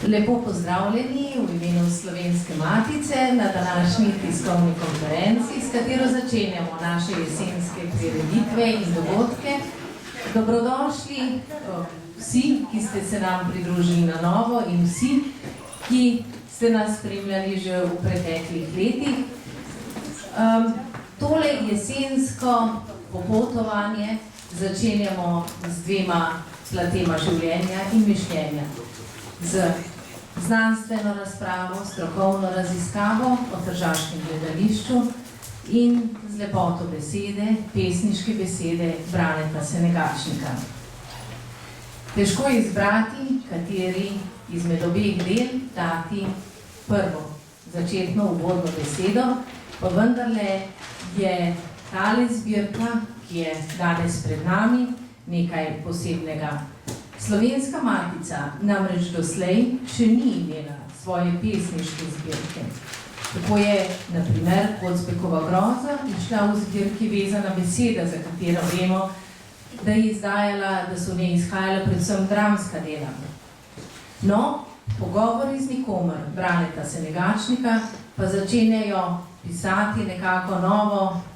Lepo pozdravljeni v imenu Slovenske matice na današnji tiskovni konferenci, s katero začenjamo naše jesenske prireditve in dogodke. Dobrodošli vsi, ki ste se nam pridružili na novo in vsi, ki ste nas spremljali že v preteklih letih. Tole jesensko popotovanje začenjamo z dvema platema življenja in mišljenja. Z znanstveno razpravo, strokovno raziskavo o tržaškem gledališču in z lepoto besede, pesniške besede Braneta Senegačnika. Težko je izbrati, kateri izmed obeh del dati prvo začetno uvodno besedo, pa vendarle je tale zbirka, ki je danes pred nami, nekaj posebnega. Slovenska matica namreč doslej še ni imela svoje pesniške zbirke. Tako je, na primer, Kocbekova groza išla v zbirki Vezana beseda, za katero vemo, da je izdajala, da so v njej izhajala predvsem dramska dela. No, Pogovori z nikomer Braneta Senegačnika pa začenjajo pisati nekako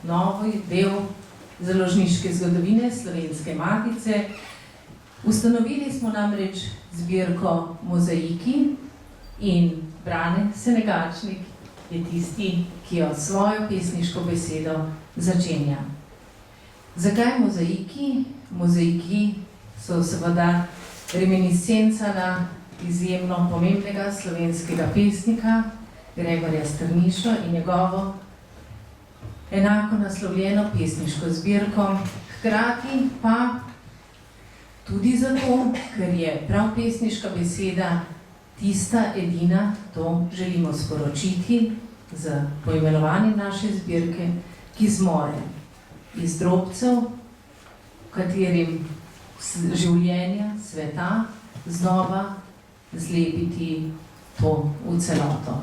novi del založniške zgodovine Slovenske matice. Ustanovili smo namreč zbirko Mozaiki in Brane Senegačnik je tisti, ki jo svojo pesniško besedo začenja. Zakaj mozaiki? Mozaiki so seveda reminiscenca na izjemno pomembnega slovenskega pesnika Gregorja Strnišo in njegovo enako naslovljeno pesniško zbirko. Hkrati pa tudi zato, ker je prav pesniška beseda tista edina, to želimo sporočiti z poimenovanjem naše zbirke, ki zmore iz drobcev, v katerim življenja, sveta, znova zlepiti to v celoto.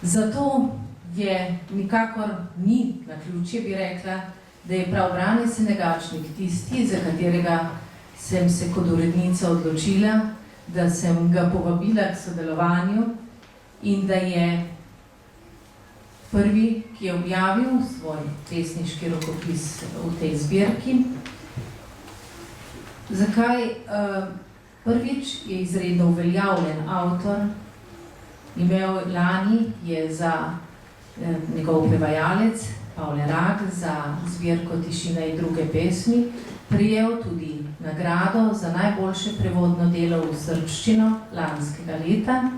Zato je nikakor ni naključje, bi rekla, da je prav Brane Senegačnik tisti, za katerega sem se kot urednica odločila, da sem ga povabila k sodelovanju in da je prvi, ki je objavil svoj pesniški rokopis v tej zbirki. Zakaj? Prvič je izredno uveljavljen avtor, lani je za njegov prevajalec Pavle Rak za zbirko Tišina in druge pesmi prejel tudi nagrado za najboljše prevodno delo v srbščino lanskega leta.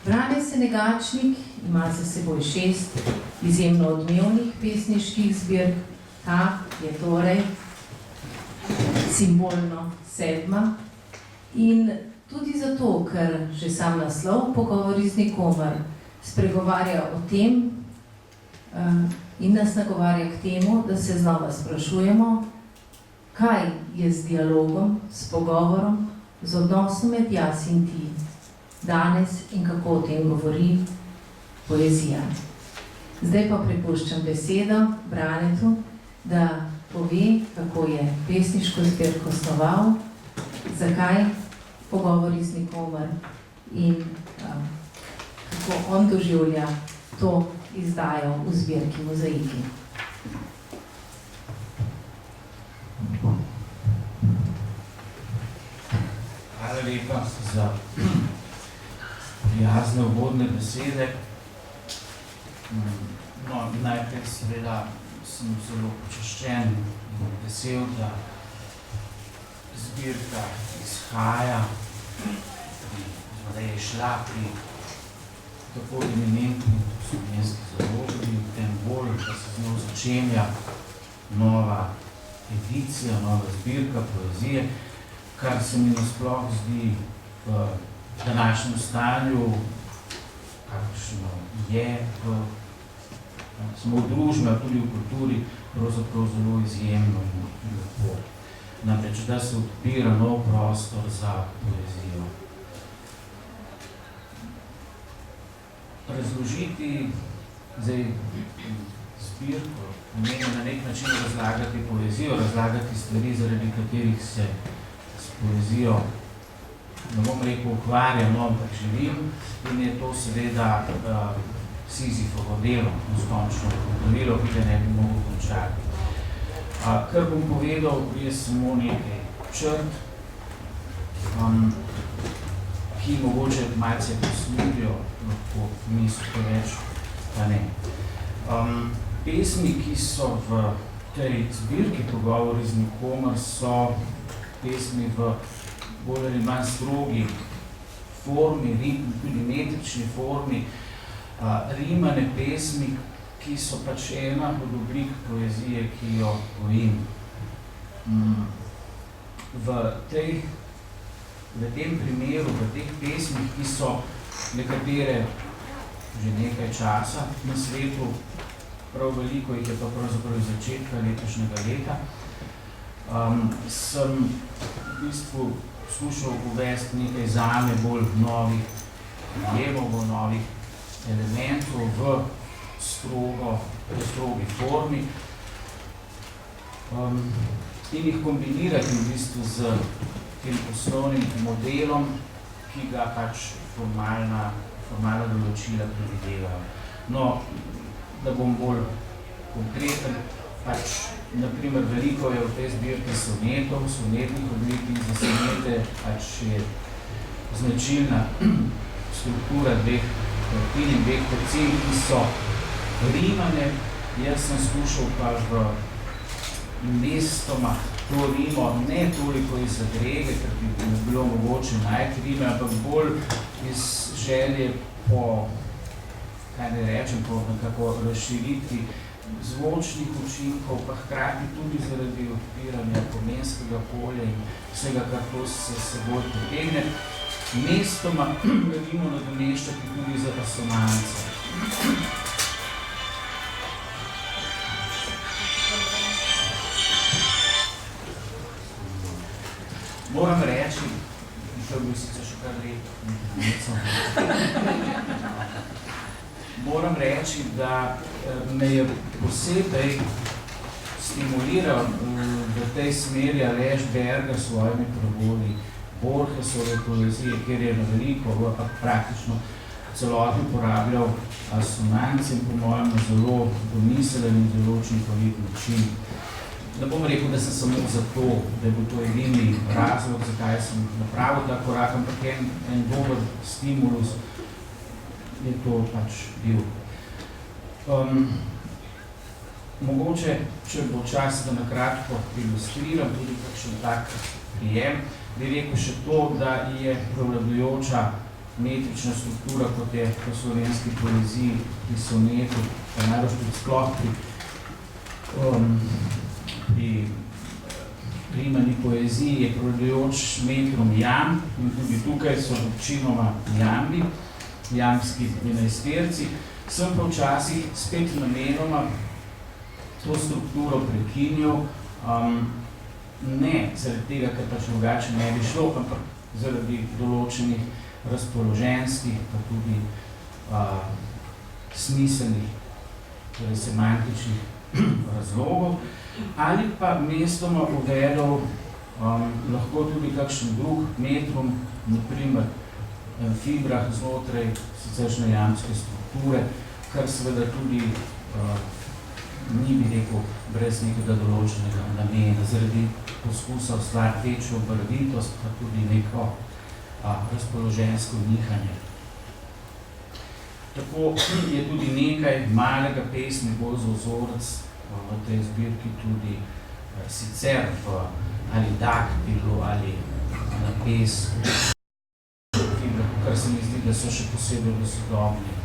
Brane Senegačnik ima za seboj 6 izjemno odmevnih pesniških zbirk, ta je torej simbolno 7. In tudi zato, ker že sam naslov Pogovori z nikomer spregovarja o tem in nas nagovarja k temu, da se znova sprašujemo, kaj je z dialogom, s pogovorom, z odnosom med jaz in ti danes in kako o tem govori poezija. Zdaj pa prepuščam besedo Branetu, da pove, kako je pesniško zbirko snoval, zakaj Pogovori z nikomer in kako on doživlja to izdajo v zbirki Mozaiki. Hvala lepa za prijazne uvodne besede. No, najprej seveda sem zelo počaščen in vesel, da zbirka izhaja, da je šla pri tako eminentni slovenski založbi, tem bolj, da se z njo začenja nova edicija, nova zbirka poezije, kar se mi nasploh zdi v današnjem stanju, kakšno je smo v družbi, tudi v kulturi, pravzaprav zelo izjemno in lepo. Namreč, da se odpira nov prostor za poezijo. Razložiti zdaj zbirko pomeni na nek način razlagati poezijo, razlagati stvari, zaradi katerih se s poezijo ne bom rekel, ukvarjam, no, ampak živim in je to seveda Sizifovo delo, neskončno delo, ki ga ne bi mogel končati. Kar bom povedal, je samo nekaj črt, ki mogoče malce poslužijo, lahko mislite več, pa ne. Pesmi, ki so v tej zbirki Pogovori z nikomer, so pesmi v bolj ali manj strogi formi, tudi metrični formi, rimane pesmi, ki so pač ena od oblik poezije, ki jo gojim. V tem primeru, v teh pesmih, ki so nekatere že nekaj časa na svetu, prav veliko jih je pa pravzaprav iz začetka letošnjega leta, sem v bistvu skušal uvesti nekaj zame bolj novih prijemov, novih elementov v strogi formi in jih kombinirati v bistvu z tem osnovnim modelom, ki ga pač formalna določila predvidevajo. No, da bom bolj konkreten, pač, naprimer, veliko je v tej zbirki sonetov, sonetnih oblik in za sonete pač je značilna struktura dveh kvartin in dveh tercin, ki so rimane. Jaz sem skušal pa v mestoma to rimo ne toliko iz zadrege, ker bi bilo mogoče najti rime, ampak bolj iz želje po, kaj ne rečem, po nekako razširitvi zvočnih učinkov, pa hkrati tudi zaradi odpiranja pomenskega polja in vsega, kar to se seboj potegne. Mestoma rimo nadomeščati tudi za asonance. Moram reči, to je bil sicer še kar moram reči, da me je posebej stimuliral v tej smeri Aleš Berger s svojimi pravoli Borgesove poezije, kjer je na veliko, praktično celoti uporabljal asonance in po mojem zelo domiselen in zelo učinkovit način. Ne bom rekel, da sem samo zato, da je bil to edini razlog, zakaj sem napravil ta korak, ampak en dober stimulus je to pač bil. Mogoče, če bo čas, da nakratko ilustriram tudi kakšen tak prijem, bi rekel še to, da je prevladujoča metrična struktura, kot je v slovenski poeziji, pri sonetu, pa najbolj tudi sploh pri rimani poeziji je prevladujoč metrom jam in tudi tukaj so večinoma jambi, jamski enajsterci. Sem pa včasih spet namenoma to strukturo prekinil, ne zaradi tega, ker pač drugače ne bi šlo, ampak zaradi določenih razpoloženjskih, pa tudi smiselnih, torej semantičnih razlogov, ali pa mestoma uvedel lahko tudi kakšen drug metrum, naprimer fibrah znotraj siceršnje jamske strukture, kar seveda tudi ni bi rekel brez nekega določenega namena, zaradi poskusa ustvariti večjo barvitost, pa tudi neko razpoloženjsko nihanje. Tako je tudi nekaj malega pesmi, bolj za vzorec v tej zbirki tudi sicer v ali daktilu ali na pesku, kar se mi zdi, da so še posebej v sodobni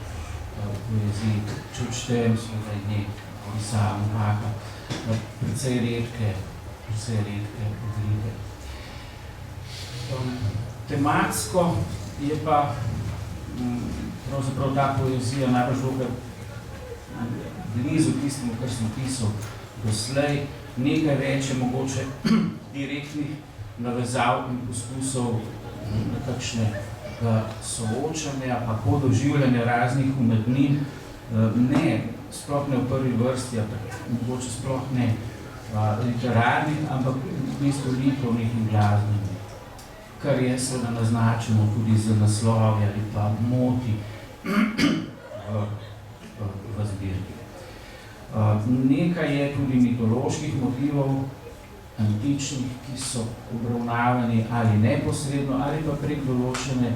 poeziji. Če odštejem svojega ime, Isa Mraka, precej redke oblike. Tematsko je pa pravzaprav ta poezija najbolj žoga blizu tistemu, kar sem pisal doslej. Nekaj več je mogoče direktnih navezav in poskusov nekakšnega soočanja, pa podoživljanja raznih umetnin. Ne, sploh ne v prvi vrsti, ampak mogoče sploh ne literarnih, ampak v bistvu likovnih in glasbenih. kar je seveda naznačeno tudi z naslovi ali pa moti v zbirki. Nekaj je tudi mitoloških motivov, antičnih, ki so obravnavani ali neposredno, ali pa prek določene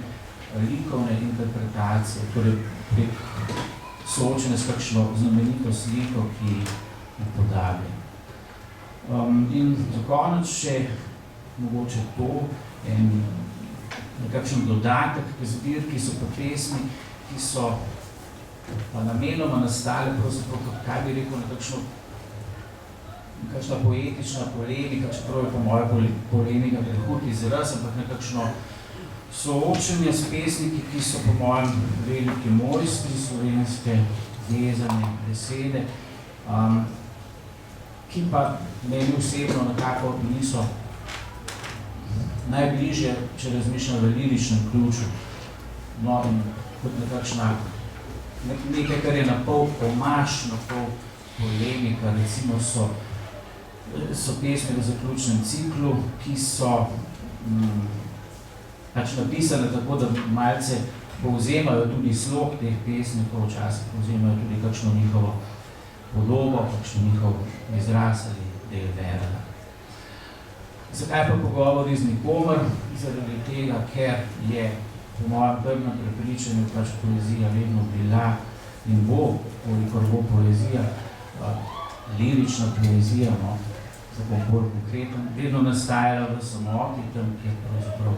likovne interpretacije, torej prek soočene s kakšno znamenito sliko, ki upodablja. In za konec še mogoče to, nekakšen dodatek k zbirki so pa pesmi, ki so pa namenoma nastale pravzaprav, kaj bi rekel, nekakšna poetična polemika, čeprav je po moje polemika prehud izraz, ampak nekakšno soočenje s pesniki, ki so po mojem veliki mojstri slovenske vezane besede, ki pa meni osebno nekako niso najbližje, če razmišljam v liričnem ključu. No, in kot nekakšna nekaj, kar je napol omaž, napol polemika, recimo so pesmi v zaključnem ciklu, ki so napisane tako, da malce povzemajo tudi slog teh pesnikov, včasih povzemajo tudi kakšno njihovo podobo, kakšno njihov izraz ali del vera. Zakaj pa pogovori z nikomer? Zaradi tega, ker je po mojem trdnem prepričanju poezija vedno bila in bo, kolikor bo poezija, lirična poezija, tako bolj konkreten, vedno nastajala v samoti, tam, kjer pravzaprav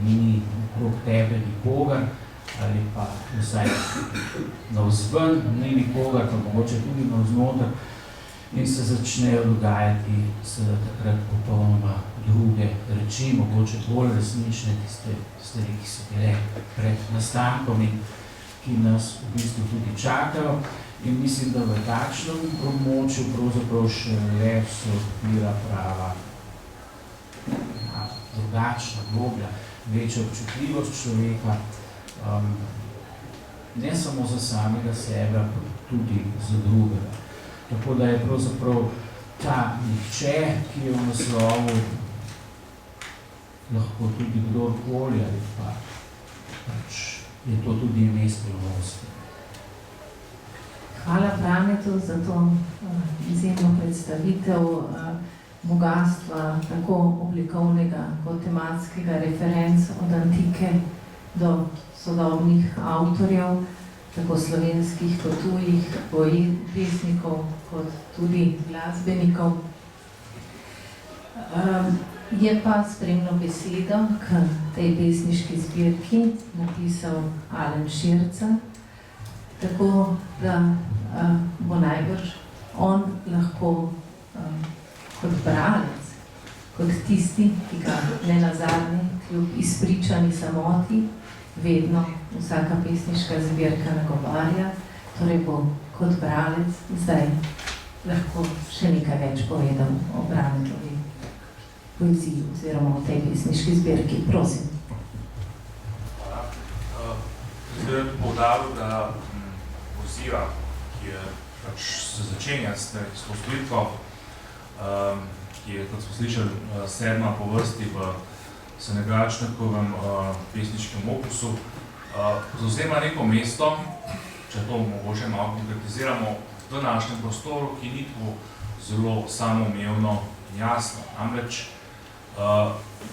ni okrog tebe nikogar, ali pa vsaj navzven ni nikogar, pa mogoče tudi navznoter, in se začnejo dogajati takrat popolnoma druge reči, mogoče bolj resnične, tiste stvari, ki so bile pred nastankom in ki nas v bistvu tudi čakajo. In mislim, da v takšnem območju pravzaprav šele se odpira prava drugačna, globlja, večja občutljivost človeka, ne samo za samega sebe, ampak tudi za drugega. Tako da je pravzaprav ta nihče, ki je v naslovu, lahko tudi kdorkoli, ali pa je to tudi ime skrivnosti. Hvala Branetu za to izjemno predstavitev bogatstva tako oblikovnega kot tematskega referenc od antike do sodobnih avtorjev, tako slovenskih kot tujih, pesnikov kot tudi glasbenikov. Je pa spremno besedo k tej pesniški zbirki napisal Alen Širca, tako da bo najbrž on lahko kot bralec, kot tisti, ki ga nenazadnje kljub izpričani samoti vedno vsaka pesniška zbirka nagovarja, torej bo kot bralec zdaj lahko še nekaj več povedal o Branetovi poeziji oziroma o tej pesniški zbirki. Prosim. Hvala. Zdaj bi poudaril, da poezija, ki je se začenja s to zbirko, ki je, kot smo slišali, 7. po vrsti v Senegalčnikovem pesniškem opusu, zavzema neko mesto, če to mogoče malo konkretiziramo, v današnjem prostoru, ki ni tako zelo samoumevno in jasno. Namreč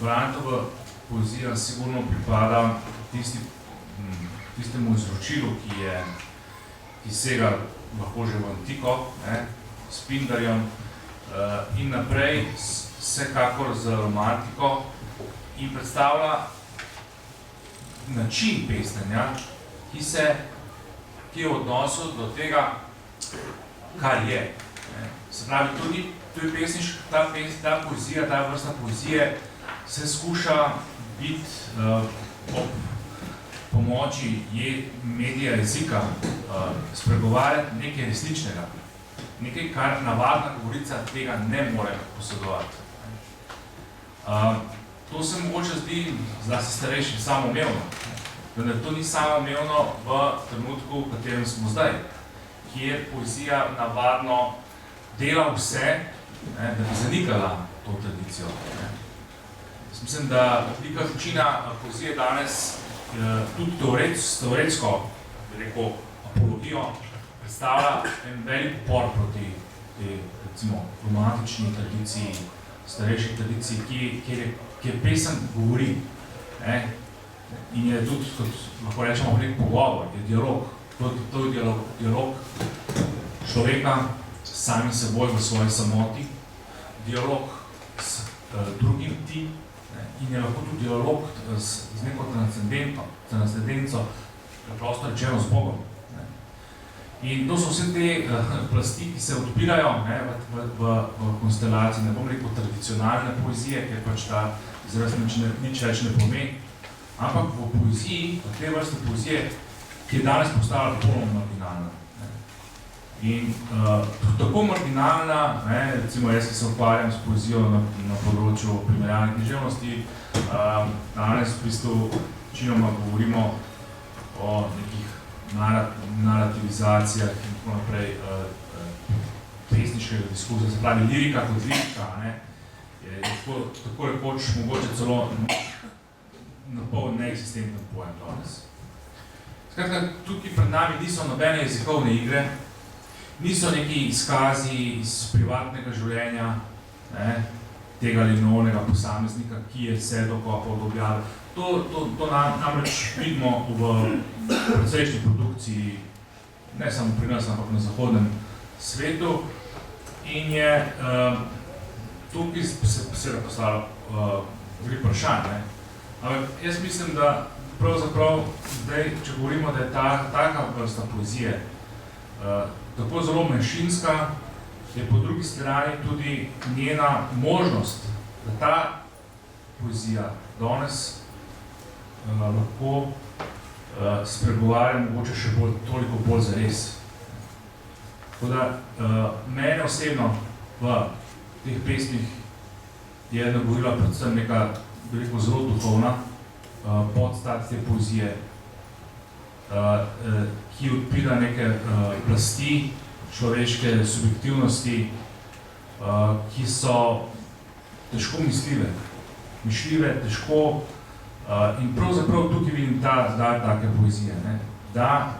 Branetova poezija sigurno pripada tistemu izročilu, ki sega lahko že v antiko, s Pindarjem in naprej, vsekakor z romantiko, in predstavlja način pesnjenja, ki je v odnosu do tega, kar je. Se pravi, tudi ta poezija, ta vrsta poezije se skuša biti ob pomoči medija jezika spregovarjati nekaj resničnega. Nekaj, kar navadna govorica tega ne more posedovati. To se mogoče zdi, zlasti starejšim, samoumevno. Vendar to ni samoumevno v trenutku, v katerem smo zdaj, kjer poezija navadno dela vse, da bi zanikala to tradicijo. Jaz mislim, da velika večina poezije danes tudi teoretsko, bi rekel, apologijo predstavlja en velik upor proti tej, recimo, romantični tradiciji, starejši tradiciji, kjer pesem govori. Ne? In je tudi, kot lahko rečemo, nek pogovor, je dialog. To je dialog človeka s samim seboj v svoji samoti, dialog s drugim ti, in je lahko tudi dialog z neko transcendenco, preprosto rečeno z Bogom. In to so vse te plasti, ki se odpirajo v konstelaciji, ne bom rekel tradicionalne poezije, ker pač ta izraz nič več ne pomeni, ampak v poeziji, v tej vrste poezije, ki je danes postala popolnoma marginalna. In tako marginalna, recimo jaz, ki se ukvarjam s poezijo na področju primerjalne književnosti, danes v bistvu večinoma govorimo o nekih narativizacijah in tako naprej pesniškega diskurza, se pravi lirika kot lirika, je tako rekoč mogoče celo napol neeksistenten pojem danes. Skratka, tukaj pred nami niso nobene jezikovne igre, niso neki izkazi iz privatnega življenja, tega ali novega posameznika, ki je se dokopal do objave. To namreč vidimo v precejšnji produkciji, ne samo pri nas, ampak na zahodnem svetu. In je tukaj se postalo veliko vprašanj. Ampak jaz mislim, da pravzaprav zdaj, če govorimo, da je taka vrsta poezije tako zelo manjšinska, je po drugi strani tudi njena možnost, da ta poezija danes lahko spregovarja mogoče še toliko bolj zares. Tako da mene osebno v teh pesmih je nagovorila predvsem neka veliko zelo duhovna podstat te poezije, ki odpira neke plasti človeške subjektivnosti, ki so težko mišljive, težko in pravzaprav tukaj vidim ta dar take poezije, da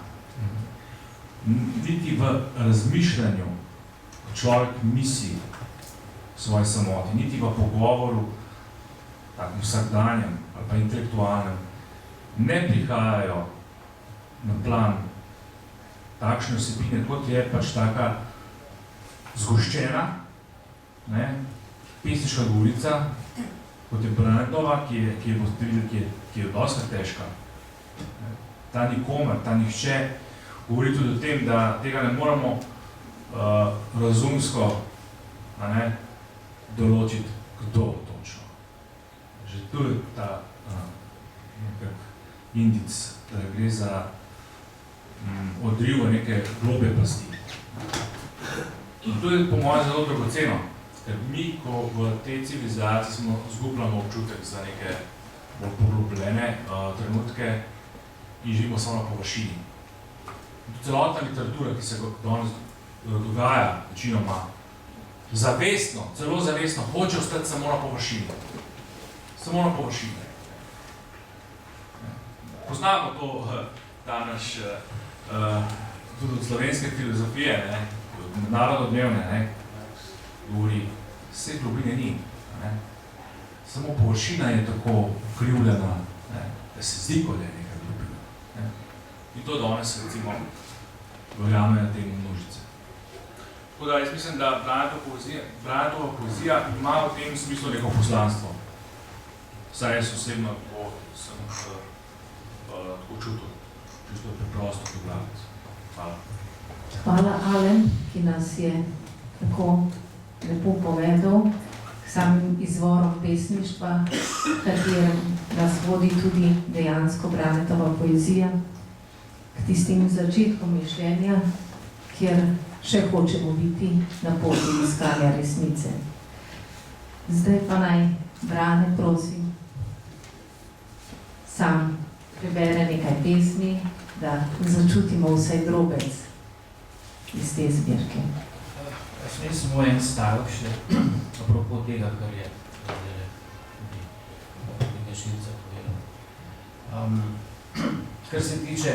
niti v razmišljanju človek misli svoje samoti, niti v pogovoru, takim vsakdanjem ali pa intelektualnem, ne prihajajo na plan takšne vsebine, kot je pač taka zgoščena, pesniška govorica, kot je Brandova, ki je dosti težka. Ta nikomer, ta nihče govori tudi o tem, da tega ne moramo razumsko določiti, kdo točno. Že tu je ta indic, da gre za odriv v neke globe plasti. In to je po mojem zelo dragoceno, ker mi, ko v tej civilizaciji zgubljamo občutek za neke bolj poglobljene trenutke in živimo samo na površini. Celotna literatura, ki se danes dogaja, večinoma zavestno, celo zavestno, hoče ostati samo na površini. Samo na površini. Poznamo to, ta naš, tudi od slovenske filozofije, od narododnevne, govori, vse globine ni. Samo površina je tako ukrivljena, da se zdi, kot je neka globina. In to danes, recimo, verjamejo te množice. Tako da jaz mislim, da Brandtova poezija ima v tem smislu neko poslanstvo. Vsaj jaz osebno tako sem tako čutil, čisto preprosto poglaviti. Hvala. Hvala, Alen, ki nas je tako lepo povedal k samim izvorom pesništva, katerem nas vodi tudi dejansko Brandtova poezija, k tistim začetkom mišljenja, kjer še hočemo biti na poti iskanja resnice. Zdaj pa naj Brane prosim, sam prebere nekaj pesmi, da začutimo vsaj drobec iz te zbirke. Jaz samo en stavek še, apropo tega, kar je tudi Kar se tiče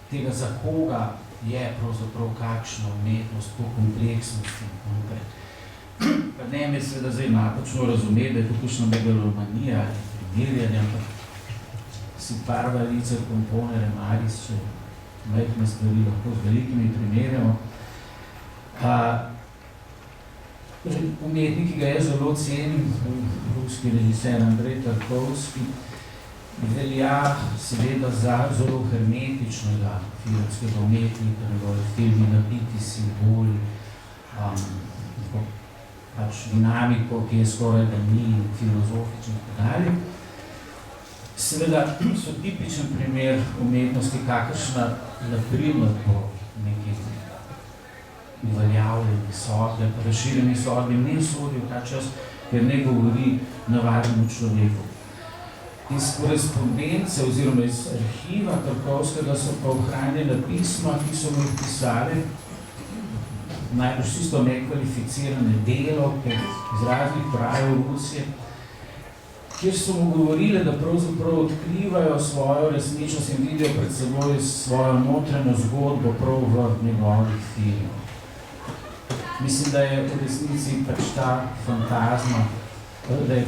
tega, za koga je pravzaprav kakšna umetnost po kompleksnosti. Pa ne me seveda zdaj napačno razumeti, da je to kakšna megalomanija ali primerjanje, ampak si Parva Licer, komponer, Maris, če majhne stvari lahko z velikimi primerjamo. Umetnik, ki ga jaz zelo cenim, ruski režiser Andrej Tarkovski, velja seveda za zelo hermetičnega filmskega umetnika, njegove filmi nabiti simboli, pač dinamiko, ki je skoraj da ni filozofičen podalje. Seveda so tipičen primer umetnosti, kakršna naprimer po neki uveljavljeni sodbi, pa razširjeni sodbi ne sodi v ta čas, ker ne govori navadnemu človeku. Iz korespondence oziroma iz arhiva Tarkovskega so pa ohranjena pisma, ki so mu jih pisali, najbolj čisto nekvalificirane delovke iz raznih krajev Rusije, kjer so mu govorili, da pravzaprav odkrivajo svojo resničnost in vidijo pred seboj svojo notranjo zgodbo prav v njegovih filmov. Mislim, da je v resnici pač ta fantazma, da je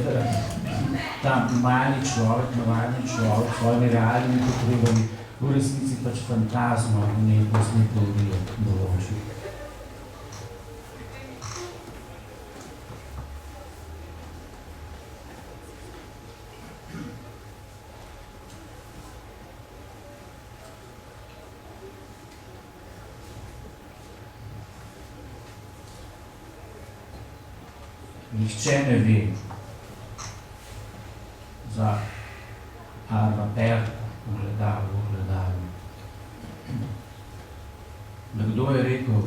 ta mali človek, navadni človek, s svojimi realnimi potrebami v resnici pač fantazma umetnostne teorije določi. Nihče ne ve za Arva Perta, ogledalu. Nekdo je rekel,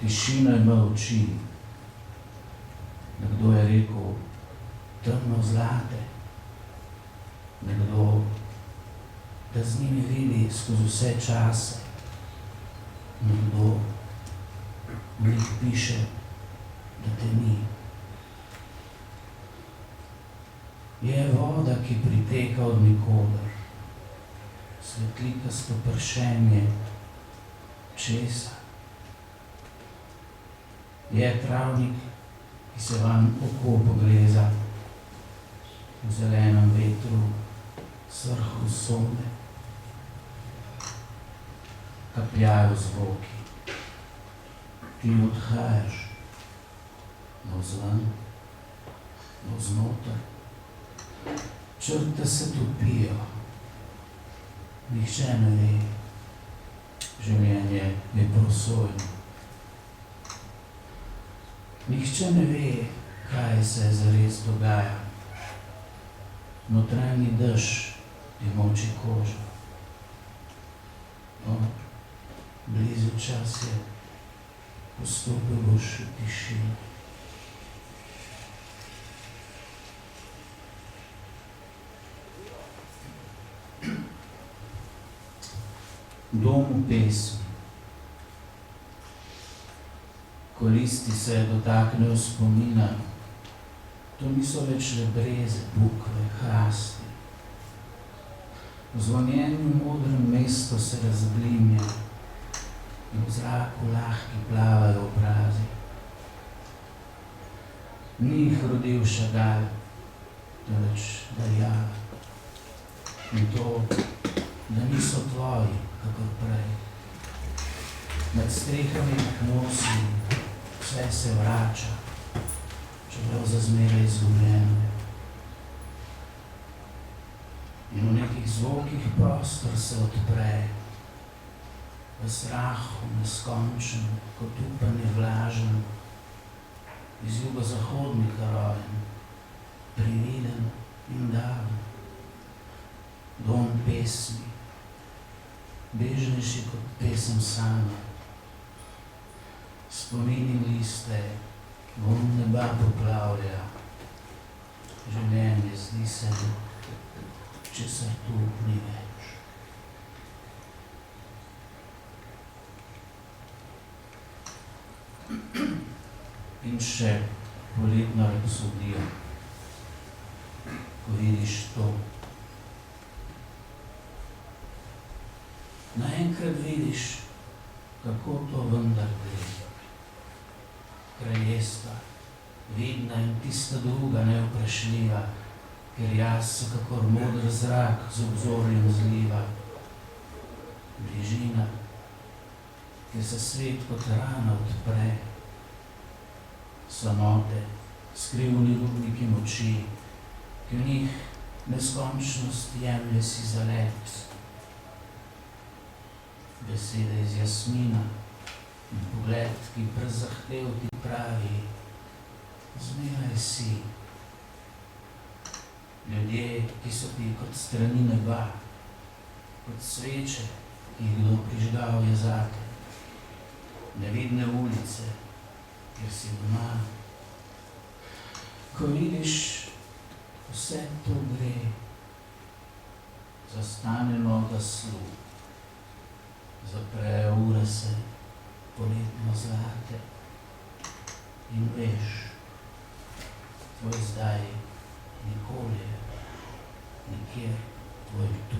tišina ima oči. Nekdo je rekel, temno zlate. Nekdo, da z njimi vidi skozi vse čase. Nekdo v njih piše, da te ni. Je voda, ki priteka od nikoder, svetlikasto pršenje česa. Je travnik, ki se vam oko pogleza v zelenem vetru, svrhu sonde. Kapljajo zvoki, ti odhajaš navzven, navznoter. Črte se topijo, nihče ne ve, življenje je prosojno. Nihče ne ve, kaj se zares dogaja. Notranji dež ti moči kožo. Blizu čas je, postopil boš v tišini. Dom v pesmi. Ko listi se dotaknejo spomina, to niso več le breze, bukve, hrasti. V zvonjenju modrem mesto se razblinja in v zraku lahki plavajo obrazi. Ni jih rodil Šagal, temveč Dajala. In to, da niso tvoji, kakor prej. Nad strehami jih nosi, vse se vrača, čeprav za zmeraj izgubljeno. In v nekih zvokih prostor se odpre, v strahu neskončen, kot upanje vlažen, iz jugozahodnika rojen, prividen in dalen. Dom pesmi, bežnejši kot pesem sama. Spomini liste, vonj neba poplavlja. Življenje zdi se, česar tu ni več. In še poletna rapsodija. ko vidiš to. Naenkrat vidiš, kako to vendar gre. Kraljestva, vidna in tista druga nevprašljiva, ker jaz so kakor modr zrak z obzorjem zliva. Bližina, kjer se svet kot rana odpre. Samote, skrivni rubniki moči, ki v njih neskončnost jemlje si zalet. Besede iz jasmina in pogled, ki brez zahtev ti pravi, zmeraj si. Ljudje, ki so ti kot strani neba, kot sveče, ki jih kdo prižgal je zate. Nevidne ulice, kjer si doma. Ko vidiš, vse to gre, zastane noga sluh. Zaprejo ure se, poletno zlate in veš, tvoj zdaj nikoli, nikjer tvoj tu.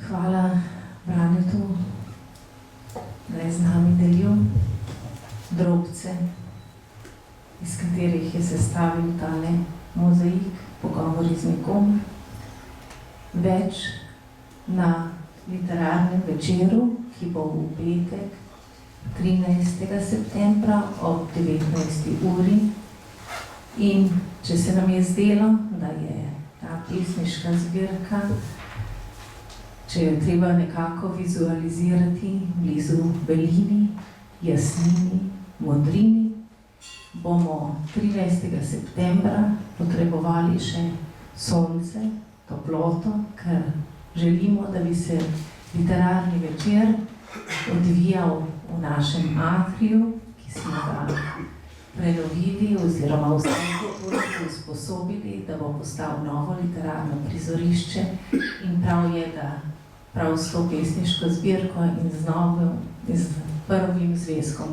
Hvala Branetu, da je z nami delil drobce, iz katerih je sestavil tale mozaik, pogovori z nekom. Več na literarnem večeru, ki bo v petek 13. septembra ob 19. uri. In če se nam je zdelo, da je ta pesniška zbirka, če jo treba nekako vizualizirati blizu belini, jasmini, modrini, bomo 13. septembra potrebovali še sonce, toploto, ker želimo, da bi se literarni večer odvijal v našem atriju, ki smo ga prenovili oziroma usposobili, da bo postal novo literarno prizorišče. In prav je, da prav s to pesniško zbirko in z prvim zvezkom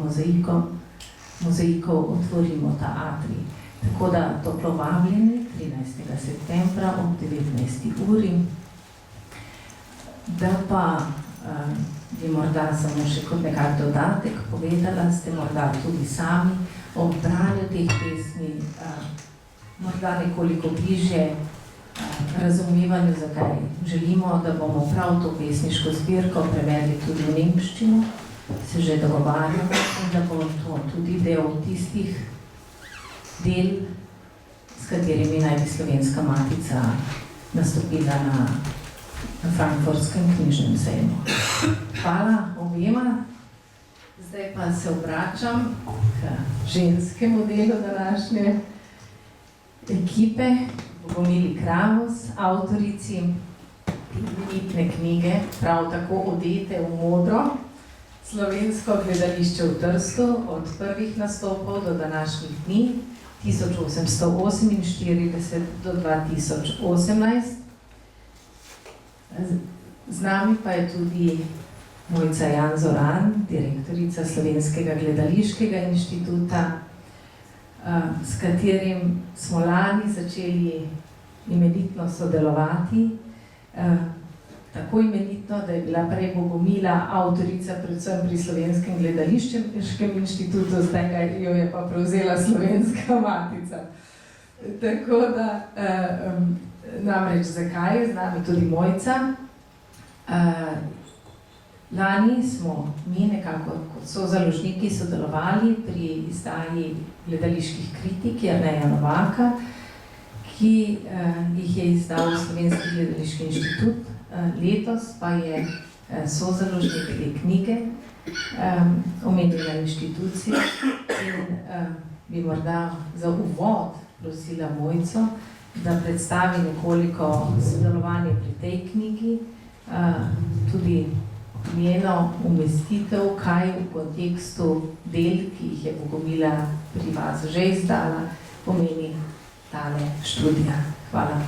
mozaikov otvorimo ta atrij. Tako da toplo vabljeni 13. septembra ob 19. uri. Da pa bi morda samo še kot nekak dodatek povedala, ste morda tudi sami ob branju teh pesmi morda nekoliko bližje razumevanju, zakaj želimo, da bomo prav to pesniško zbirko prevedli tudi v nemščino, se že dogovarjamo, in da bo to tudi del tistih del, s katerimi naj bi Slovenska matica nastopila na Frankfurtskem knjižnem sejmu. Hvala obema. Zdaj pa se obračam k ženskemu delu današnje ekipe, Bogomili Kravos, avtorici imenitne knjige, prav tako odete v modro, Slovensko gledališče v Trstu, od prvih nastopov do današnjih dni, 1848 do 2018. Z nami pa je tudi Mojca Jan Zoran, direktorica Slovenskega gledališkega inštituta, s katerim smo lani začeli imenitno sodelovati. Tako imenitno, da je bila prej Bogomila avtorica predvsem pri Slovenskem gledališkem inštitutu, zdaj jo je pa prevzela Slovenska matica. Tako da, namreč zakaj, z nami tudi Mojca. Lani smo mi nekako kot sozaložniki sodelovali pri izdaji gledaliških kritik Jerneja Novaka, ki jih je izdal Slovenski gledališki inštitut. Letos pa je sozaložnik te knjige omenjena inštitucija in bi morda za uvod prosila Mojco, da predstavi nekoliko sodelovanje pri tej knjigi, tudi njeno umestitev, kaj v kontekstu del, ki jih je Bogomila pri vas že izdala, pomeni tale študija. Hvala.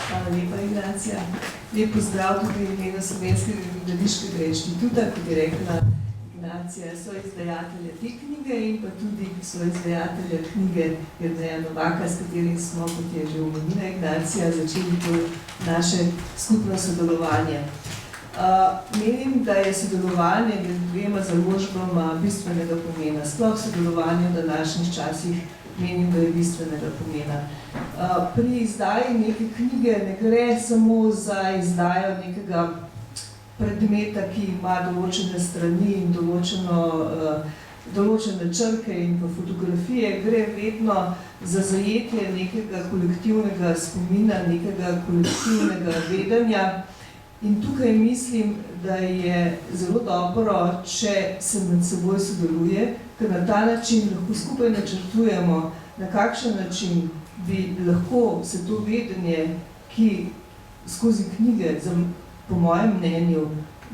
Hvala Hvala lepa, Ignacija. Lep pozdrav tudi v imenu Slovenskega gledališkega inštituta, kot je rekla Ignacija, so izdajatelja te knjige in pa tudi so izdajatelja knjige Jerneja Novaka, s katerim smo, kot je že omenila Ignacija, začeli to naše skupno sodelovanje. Menim, da je sodelovanje med dvema založbama bistvenega pomena. Sploh sodelovanje v današnjih časih menim, da je bistvenega pomena. Pri izdaji neke knjige ne gre samo za izdajo nekega predmeta, ki ima določene strani in določene črke in pa fotografije, gre vedno za zajetje nekega kolektivnega spomina, nekega kolektivnega vedenja. In tukaj mislim, da je zelo dobro, če se med seboj sodeluje, ker na ta način lahko skupaj načrtujemo, na kakšen način bi lahko se to vedenje, ki skozi knjige, po mojem mnenju,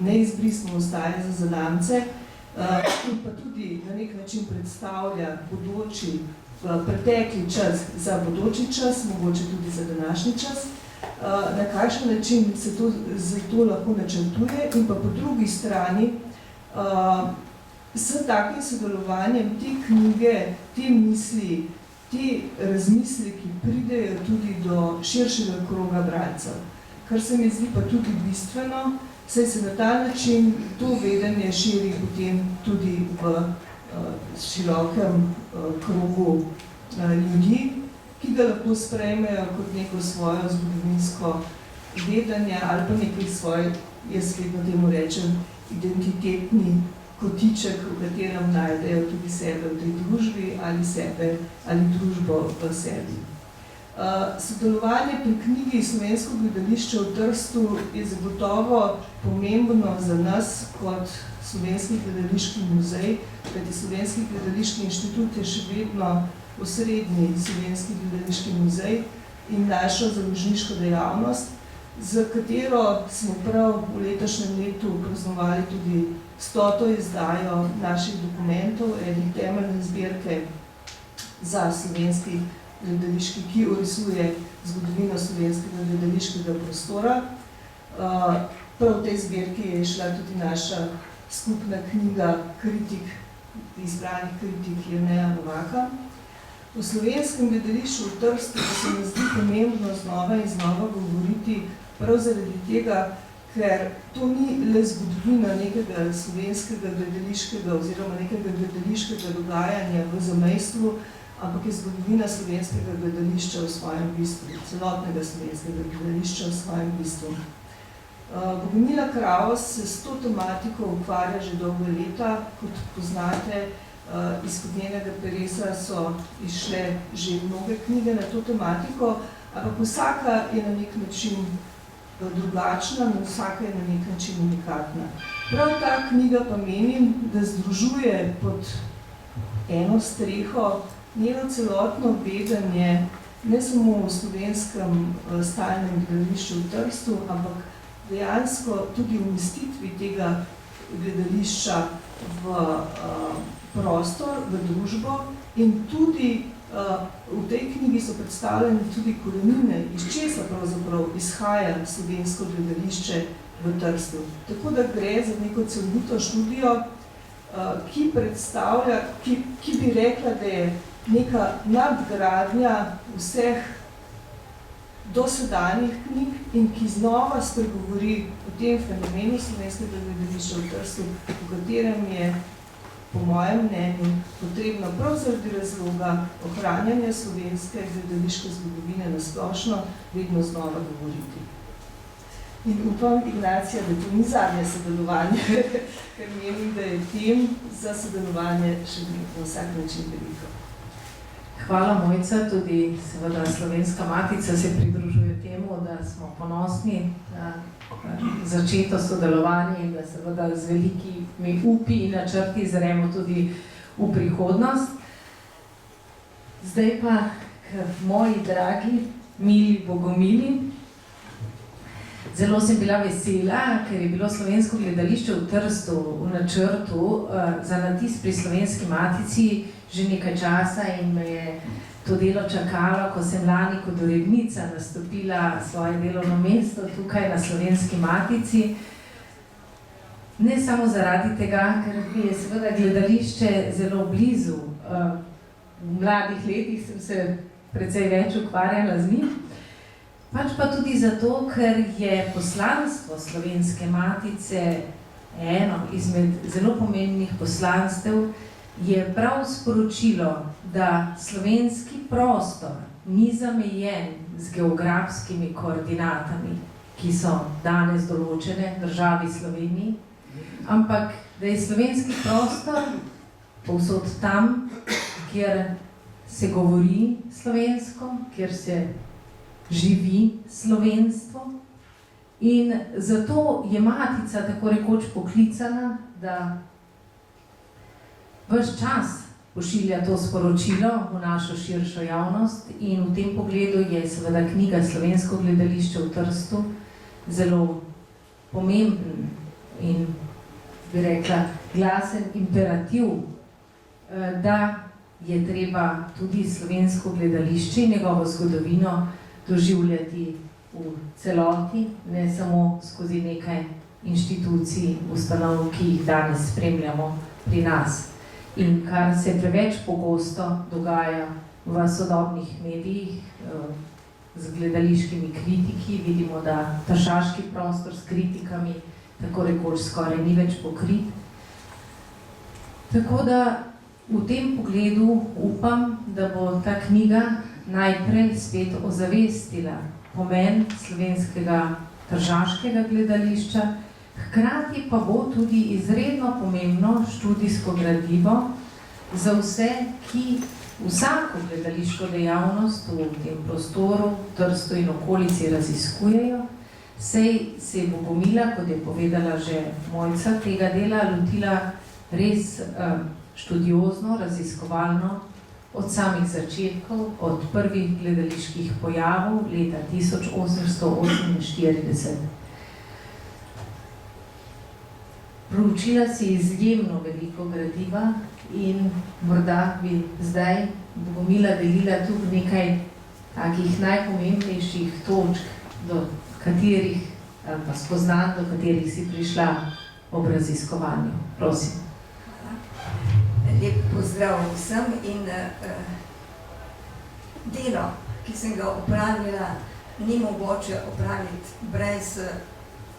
neizbrisno ostaja za zanamce, in pa tudi na nek način predstavlja bodoči, pretekli čas za bodoči čas, mogoče tudi za današnji čas, na kakšen način se to lahko načrtuje in pa po drugi strani s takim sodelovanjem te knjige, te misli, te razmisleki pridejo tudi do širšega kroga bralcev. Kar se mi zdi pa tudi bistveno, saj se na ta način to vedenje širi potem tudi v širokem krogu ljudi, ki ga lahko sprejmejo kot neko svojo zgodovinsko vedenje ali pa nekaj svoj, jaz vedno temu rečem, identitetni kotiček, v katerem najdejo tudi sebe v tej družbi ali sebe ali družbo v sebi. Sodelovanje pri knjigi Slovensko gledališče v Trstu je zagotovo pomembno za nas kot Slovenski gledališki muzej, kajti Slovenski gledališki inštitut je še vedno osrednji Slovenski gledališki muzej in našo založniško dejavnost, za katero smo prav v letošnjem letu praznovali tudi 100. izdajo naših dokumentov, enih temeljne zbirke za slovenski gledališki, ki orisuje zgodovino slovenskega gledališkega prostora. Prav v tej zbirki je šla tudi naša skupna knjiga izbranih kritik Jerneja Novaka. V Slovenskem gledališču v Trstu pa se mi zdi pomembno znova in znova govoriti prav zaradi tega, ker to ni le zgodovina nekega slovenskega gledališkega oziroma nekega gledališkega dogajanja v zamejstvu, ampak je zgodovina slovenskega gledališča v svojem bistvu, celotnega slovenskega gledališča v svojem bistvu. Bogomila Kravos se s to tematiko ukvarja že dolgo leta, kot poznate. Izpod njenega peresa so izšle že mnoge knjige na to tematiko, ampak vsaka je na nek način drugačna in vsaka je na nek način unikatna. Prav ta knjiga pa menim, da združuje pod eno streho njeno celotno vedenje, ne samo v slovenskem stalnem gledališču v Trstu, ampak dejansko tudi v umestitvi tega gledališča v prostor, v družbo in tudi v tej knjigi so predstavljene tudi korenine, iz česa pravzaprav izhaja slovensko gledališče v Trstu. Tako da gre za neko celovito študijo, ki predstavlja, ki bi rekla, da je neka nadgradnja vseh dosedanjih knjig in ki znova spregovori o tem fenomenu slovenskega gledališča v Trstu, v katerem je po mojem mnenju potrebno prav zaradi razloga ohranjanja slovenske gledališke zgodovine na splošno vedno znova govoriti. In upam, Ignacija, da to ni zadnje sodelovanje, ker menim, da je tem za sodelovanje še na vsak način veliko. Hvala, Mojca, tudi seveda Slovenska matica se pridružuje temu, da smo ponosni na začeto sodelovanje in da seveda z velikimi upi in načrti zremo tudi v prihodnost. Zdaj pa k moji dragi, mili Bogomili. Zelo sem bila vesela, ker je bilo Slovensko gledališče v Trstu v načrtu za natis pri Slovenski matici že nekaj časa in me je to delo čakalo, ko sem lani kot urednica nastopila svoje delovno mesto tukaj na Slovenski matici. Ne samo zaradi tega, ker mi je seveda gledališče zelo blizu. V mladih letih sem se precej več ukvarjala z njim. Pač pa tudi zato, ker je poslanstvo Slovenske matice eno izmed zelo pomembnih poslanstev, je prav sporočilo, da slovenski prostor ni zamejen z geografskimi koordinatami, ki so danes določene državi Sloveniji, ampak da je slovenski prostor povsod tam, kjer se govori slovensko, kjer se živi slovenstvo. In zato je Matica tako rekoč poklicana, da ves čas pošilja to sporočilo v našo širšo javnost in v tem pogledu je seveda knjiga Slovensko gledališče v Trstu zelo pomemben in bi rekla glasen imperativ, da je treba tudi slovensko gledališče in njegovo zgodovino doživljati v celoti, ne samo skozi nekaj inštitucij, ustanov, ki jih danes spremljamo pri nas. In kar se preveč pogosto dogaja v sodobnih medijih z gledališkimi kritiki, vidimo, da tržaški prostor s kritikami tako rekoč skoraj ni več pokrit. Tako da v tem pogledu upam, da bo ta knjiga najprej spet ozavestila pomen slovenskega tržaškega gledališča, hkrati pa bo tudi izredno pomembno študijsko gradivo za vse, ki vsako gledališko dejavnost v tem prostoru, Trstu in okolici raziskujejo. Sej se je Bogomila, kot je povedala že Mojca, tega dela lotila res študiozno, raziskovalno, od samih začetkov, od prvih gledaliških pojavov leta 1848. Proučila si izjemno veliko gradiva in morda bi zdaj Bogomila delila tudi nekaj takih najpomembnejših točk, do katerih, ali pa spoznanj, do katerih si prišla ob raziskovanju. Prosim. Lep pozdrav vsem in delo, ki sem ga opravila, ni mogoče opraviti brez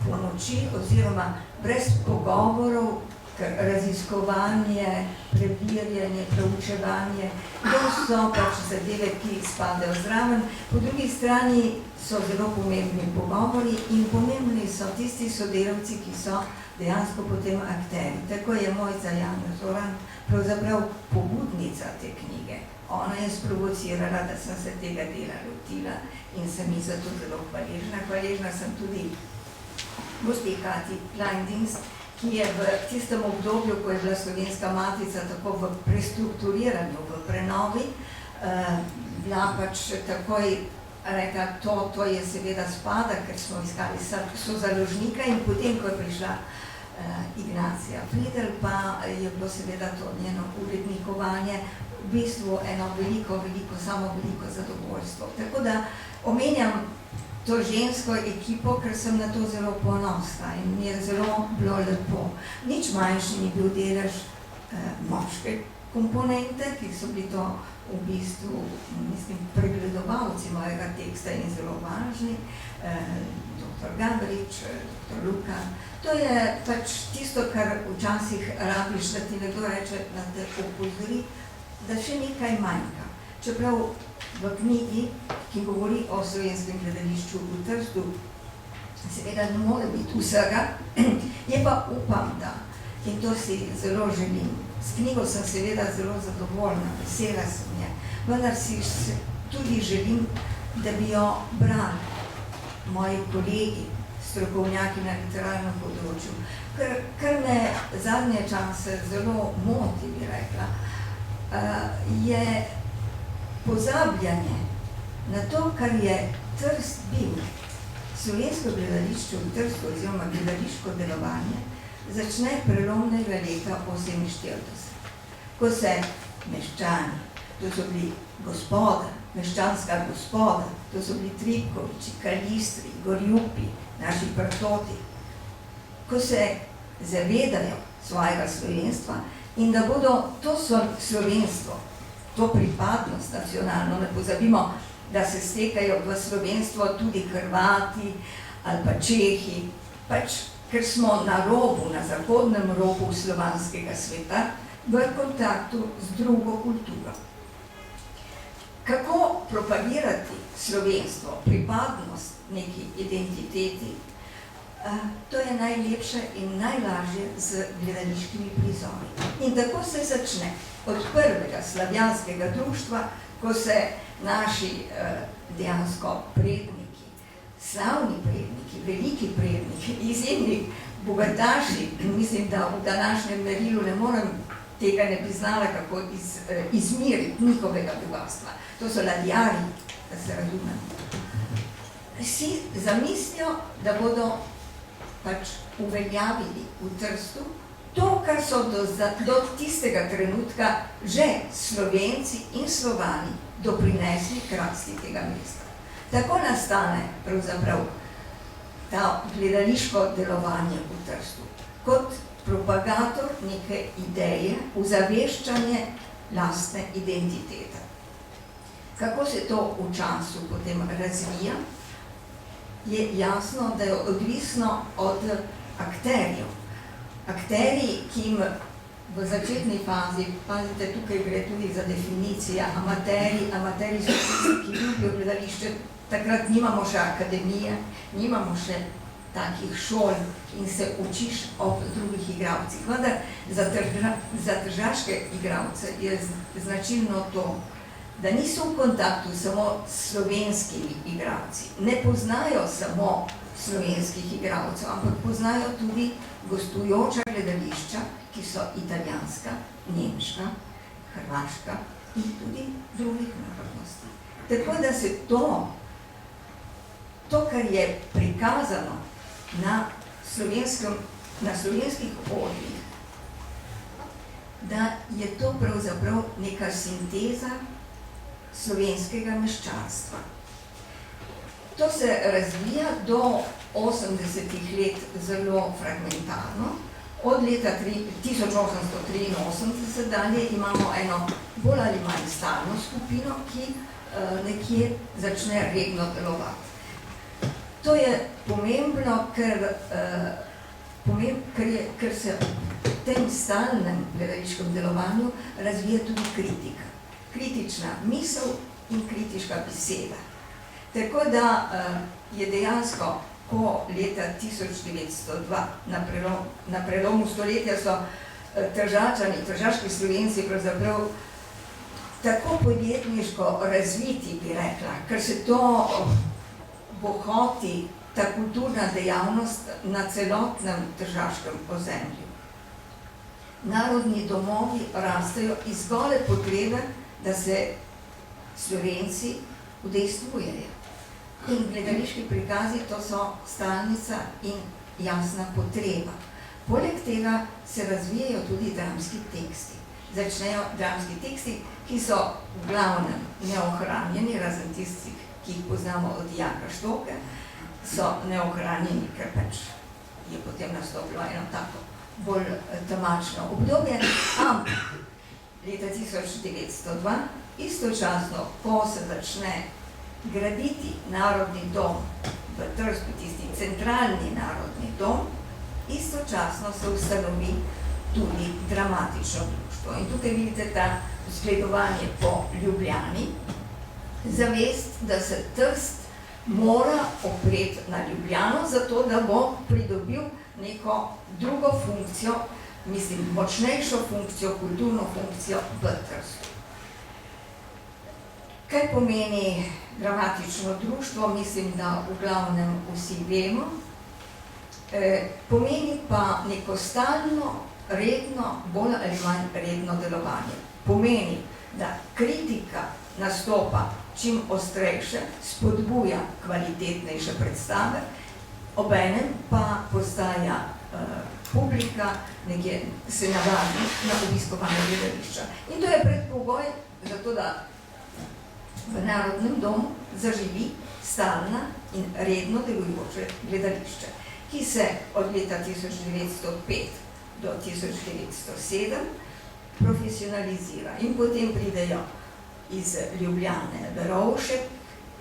pomoči oziroma brez pogovorov, raziskovanje, preverjanje, preučevanje, to so pač zadeve, ki spadajo zraven. Po drugi strani so zelo pomembni pogovori in pomembni so tisti sodelavci, ki so dejansko potem akteri. Tako je Mojca Janja Zoran pravzaprav pobudnica te knjige. Ona je sprovocirala, da sem se tega dela lotila in sem ji zato zelo hvaležna. Hvaležna sem tudi gospe Kati Kleindings, ki je v tistem obdobju, ko je bila Slovenska matica tako v prestrukturiranju, v prenovi, bila pač takoj rekla, to je seveda spada, ker smo iskali sozaložnika in potem, ko je prišla Ignacija Fridl, pa je bilo seveda to njeno urednikovanje v bistvu eno veliko zadovoljstvo. Tako da omenjam to žensko ekipo, ker sem na to zelo ponosna in mi je zelo bilo lepo. Nič manjši ni bil delež moške komponente, ki so bili to v bistvu, mislim, pregledovalci mojega teksta in zelo važni, dr. Gabrič, dr. Luka. To je pač tisto, kar včasih rabiš, da ti nekdo reče, da te opozori, da še nekaj manjka. Čeprav v knjigi, ki govori o slovenskem gledališču v Trstu, seveda ne more biti vsega, je pa upam, da, in to si zelo želim. S knjigo sem seveda zelo zadovoljna, vesela sem je, vendar si tudi želim, da bi jo brali moji kolegi, strokovnjaki na literarnem področju. Kar me zadnje čase zelo moti, bi rekla, je pozabljanje na to, kar je Trst bil. Slovensko gledališče v Trstu oziroma gledališko delovanje začne prelomnega leta 1948, ko se meščani, to so bili gospoda, meščanska gospoda, to so bili Tripkoviči, Kalistri, Gorjupi, naši prtoti, ko se zavedajo svojega slovenstva in da bodo to slovenstvo, to pripadnost nacionalno, ne pozabimo, da se stekajo v slovenstvo tudi Hrvati ali pa Čehi, pač ker smo na robu, na zahodnem robu slovanskega sveta, v kontaktu z drugo kulturo. Kako propagirati slovenstvo, pripadnost neki identiteti, to je najlepše in najlažje z gledališkimi prizori. In tako se začne od prvega slavjanskega društva, ko se naši dejansko predniki, slavni predniki, veliki predniki, izjemni bogataši, mislim, da v današnjem merilu ne morem tega ne bi znala, kako izmiriti njihovega bogatstva. To so ladjarji, da se razumemo. Si zamislijo, da bodo pač uveljavili v Trstu to, kar so do tistega trenutka že Slovenci in Slovani doprinesli k rasti tega mesta. Tako nastane pravzaprav ta gledališko delovanje v Trstu, kot propagator neke ideje, uzaveščanje lastne identitete. Kako se to v času potem razvija, je jasno, da je odvisno od akterjev. Akterji, ki jim v začetni fazi, pazite, tukaj gre tudi za definicija, amateri so tisti, ki ljubijo gledališče, takrat nimamo še akademije, nimamo še takih šol in se učiš ob drugih igralcih. Vendar za tržaške igralce je značilno to, da niso v kontaktu samo s slovenskimi igralci, ne poznajo samo slovenskih igralcev, ampak poznajo tudi gostujoča gledališča, ki so italijanska, nemška, hrvaška in tudi drugih narodnosti. Tako da se to, kar je prikazano na slovenskih odrih, da je to pravzaprav neka sinteza slovenskega meščanstva. To se razvija do 80-ih let zelo fragmentarno. Od leta 1883 dalje imamo eno bolj ali manj stalno skupino, ki nekje začne redno delovati. To je pomembno, ker se v tem stalnem gledališkem delovanju razvija tudi kritika. Kritična misel in kritiška beseda. Tako da je dejansko, ko leta 1902 na prelomu stoletja so Tržačani, tržaški Slovenci pravzaprav tako podjetniško razviti, bi rekla, ker se to bohoti, ta kulturna dejavnost na celotnem tržaškem ozemlju. Narodni domovi rastejo iz gole potrebe, da se Slovenci udejstvujejo. In gledališki prikazi, to so stalnica in jasna potreba. Poleg tega se razvijajo tudi dramski teksti. Začnejo dramski teksti, ki so v glavnem neohranjeni, razen tistih, ki jih poznamo od Jaka Štoke, so neohranjeni, ker pač je potem nastopilo eno tako bolj temačno obdobje. Ampak leta 1902, istočasno, ko se začne graditi narodni dom v Trstu, tisti centralni narodni dom, istočasno se ustanovi tudi dramatično društvo. In tukaj vidite ta zgledovanje po Ljubljani, zavest, da se Trst mora opreti na Ljubljano, zato da bo pridobil neko drugo funkcijo, mislim, močnejšo funkcijo, kulturno funkcijo v Trstu. Kaj pomeni dramatično društvo, mislim, da v glavnem vsi vemo. Pomeni pa neko stalno, redno, bolj ali manj redno delovanje. Pomeni, da kritika nastopa čim ostrejše, spodbuja kvalitetnejše predstave, obenem pa postaja publika, nekje se navadi na obiskovanje gledališča. In to je predpogoj zato da v Narodnem domu zaživi stalna in redno delujoče gledališče, ki se od leta 1905 do 1907 profesionalizira in potem pridejo iz Ljubljane v Rovšek,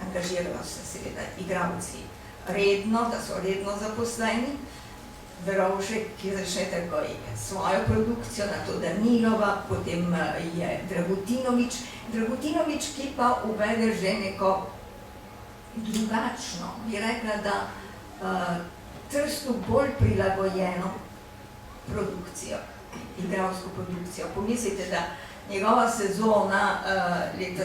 angažirajo se seveda igralci redno, da so redno zaposleni, Verovšek, ki začne takoj svojo produkcijo, nato Danilova, potem je Dragutinovič, ki pa uvede že neko drugačno, bi rekla, da Trstu bolj prilagojeno produkcijo, igralsko produkcijo. Pomislite, da njegova sezona leta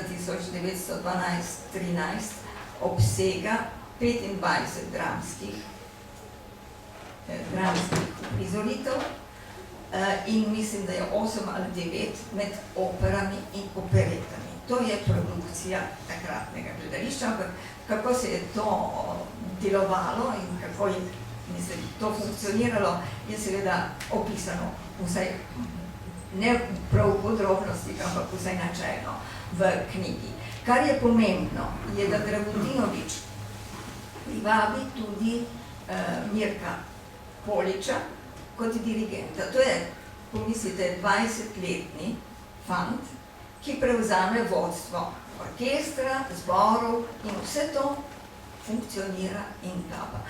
1912-13 obsega 25 dramskih prizoritev in mislim, da je 8 ali 9 med operami in operetami. To je produkcija takratnega gledališča, ampak kako se je to delovalo in kako je to funkcioniralo, je seveda opisano vsaj ne prav v podrobnostih, ampak vsaj načelno v knjigi. Kar je pomembno, je, da Dragutinovič privabi tudi Mirka Poliča kot dirigenta. To je, pomislite, 20-letni fant, ki prevzame vodstvo orkestra, zborov in vse to funkcionira in glava.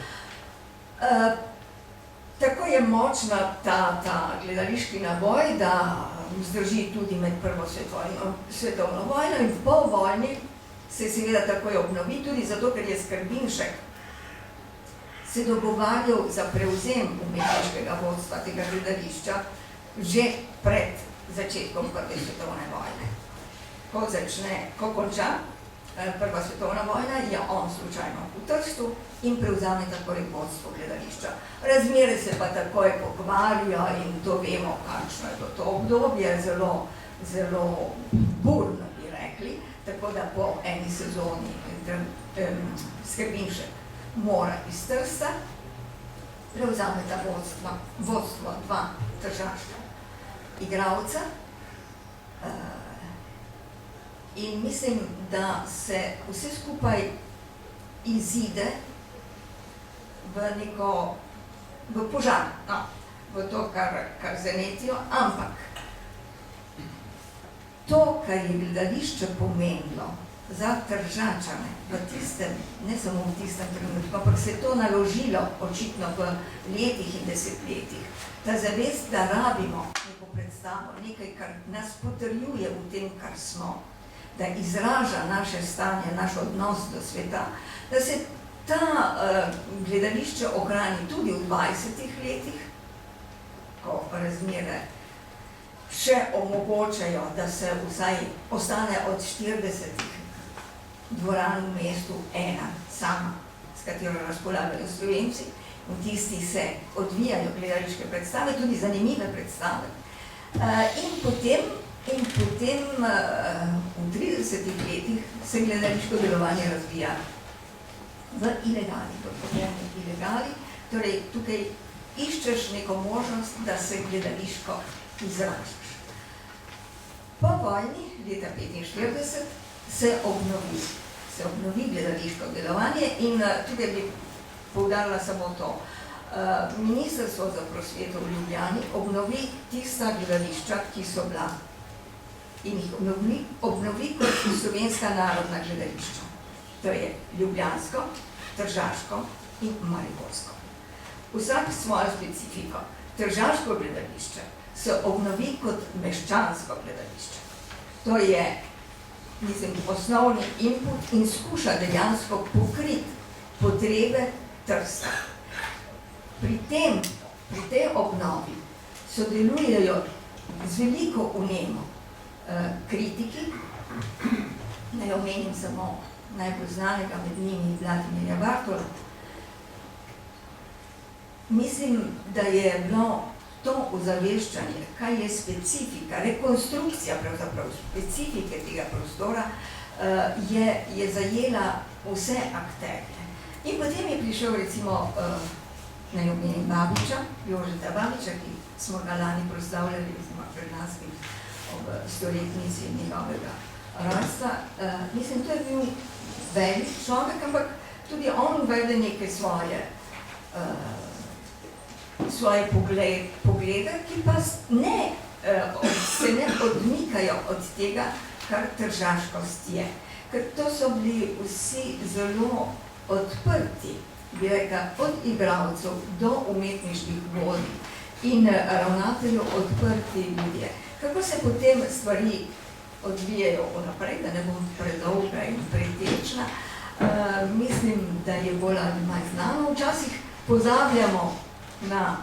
Tako je močna ta gledališki naboj, da vzdrži tudi med Prvo svetovno vojno in po vojni se seveda takoj obnovi, tudi zato, ker je Skrbinšek se dogovarjal za prevzem umetniškega vodstva tega gledališča že pred začetkom Prve svetovne vojne. Ko konča Prva svetovna vojna, je on slučajno v Trstu in prevzame takoj vodstvo gledališča. Razmere se pa takoj pokvarijo in to vemo, kakšno je to obdobje, zelo burno bi rekli, tako da po eni sezoni Skrbinšek mora iz Trsta, prevzame ta vodstvo dva tržaška igralca in mislim, da se vse skupaj izide v požar, v to, kar zanetijo, ampak to, kar je gledališče pomenilo za Tržačane v tistem, ne samo v tistem trenutku, ampak se je to naložilo očitno v letih in desetletjih. Ta zavest, da rabimo neko predstavo, nekaj, kar nas potrjuje v tem, kar smo, da izraža naše stanje, naš odnos do sveta, da se ta gledališče ohrani tudi v 20 letih, ko razmere še omogočajo, da se vsaj ostane od 40 dvoran v mestu ena sama, s katero razpolagajo Slovenci, in tisti se odvijajo gledališke predstave, tudi zanimive predstave. In potem v 30 letih se gledališko delovanje razvija v ilegali, v popolni ilegali, torej tukaj iščeš neko možnost, da se gledališko izražaš. Po vojni, leta 1945, se obnovi gledališko delovanje in tukaj bi poudarila samo to. Ministrstvo za prosveto v Ljubljani obnovi tista gledališča, ki so bila in jih obnovi kot slovenska narodna gledališča. To je ljubljansko, tržaško in mariborsko. Vsak svojo specifiko. Tržaško gledališče se obnovi kot meščansko gledališče. To je, mislim, osnovni input in skuša dejansko pokriti potrebe Trsta. Pri tej obnovi sodelujejo z veliko vnemo kritiki, naj omenim samo najbolj znanega med njimi Vladimirja Bartola. Mislim, da je bilo to ozaveščanje, kaj je specifika, rekonstrukcija pravzaprav specifike tega prostora, je zajela vse akterje. In potem je prišel recimo, naj omenim Babiča, Jožeta Babiča, ki smo ga lani proslavljali pred nas ob stoletnici njegovega Rajsa, mislim, to je bil velik človek, ampak tudi on uvede neke svoje poglede, ki pa se ne odmikajo od tega, kar tržaškost je. Ker to so bili vsi zelo odprti, bi rekla, od igralcev do umetniških vodij in ravnateljev odprti ljudje. Kako se potem stvari odvijajo vnaprej, da ne bom predolga in pretečna, mislim, da je bolj ali manj znano. Včasih pozabljamo na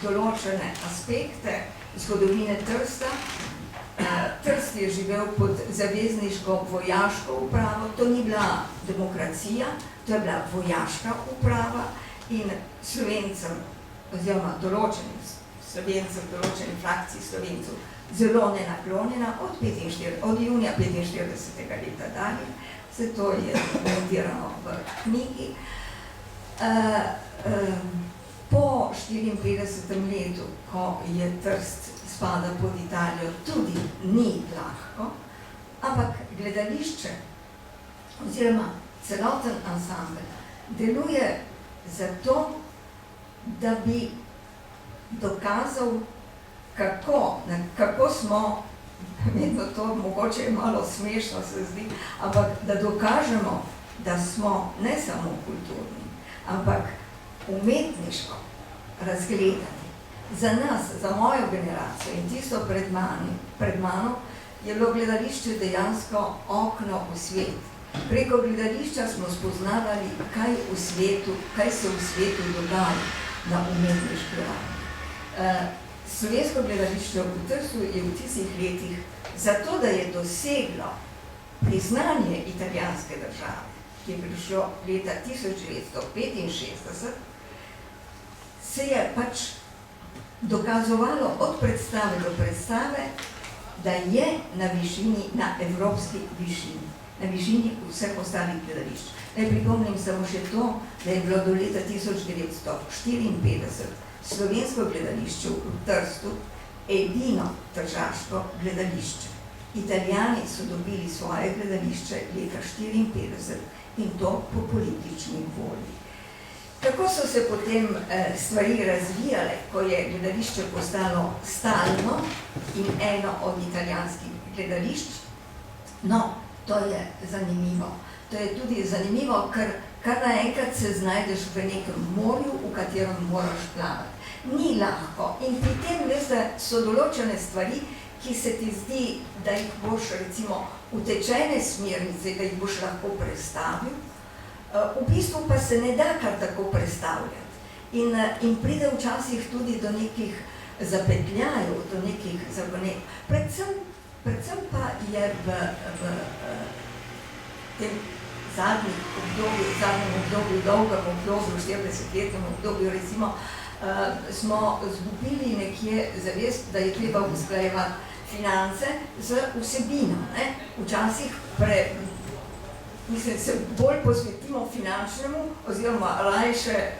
določene aspekte zgodovine Trsta. Trst je živel pod zavezniško vojaško upravo, to ni bila demokracija, to je bila vojaška uprava in Slovencem, oziroma določenim frakciji Slovencev, zelo nenaklonjena od junija 45. leta dalje. Vse to je dokumentirano v knjigi. Po 54. letu, ko je Trst spada pod Italijo, tudi ni lahko, ampak gledališče oziroma celoten ansambel deluje zato, da bi dokazal, kako smo, vedno to mogoče je malo smešno se zdi, ampak da dokažemo, da smo ne samo kulturni, ampak umetniško razgledani. Za nas, za mojo generacijo in tisto pred mano, je bilo gledališče dejansko okno v svet. Preko gledališča smo spoznavali, kaj se v svetu dogaja na umetniški ravni. Slovensko gledališče v Trstu je v tistih letih, zato da je doseglo priznanje italijanske države, ki je prišlo leta 1965, se je pač dokazovalo od predstave do predstave, da je na višini, na evropski višini, na višini vseh ostalih gledališč. Naj pripomnim samo še to, da je bilo do leta 1954 slovensko gledališče v Trstu edino tržaško gledališče. Italijani so dobili svoje gledališče leta 1954 in to po politični volji. Kako so se potem stvari razvijale, ko je gledališče postalo stalno in eno od italijanskih gledališč? No, to je zanimivo. To je tudi zanimivo, ker kar naenkrat se znajdeš v nekem morju, v katerem moraš plavati. Ni lahko. In pri tem, veste, so določene stvari, ki se ti zdi, da jih boš recimo utečene smernice, da jih boš lahko prestavil, v bistvu pa se ne da kar tako prestavljati. In pride včasih tudi do nekih zapetljajev, do nekih zagonev. Predvsem pa je v tem zadnjem obdobju, dolgem obdobju, 40-letnem obdobju, recimo, smo zgubili nekje zavest, da je treba usklajevati finance z vsebino. Včasih se bolj posvetimo finančnemu, oziroma rajše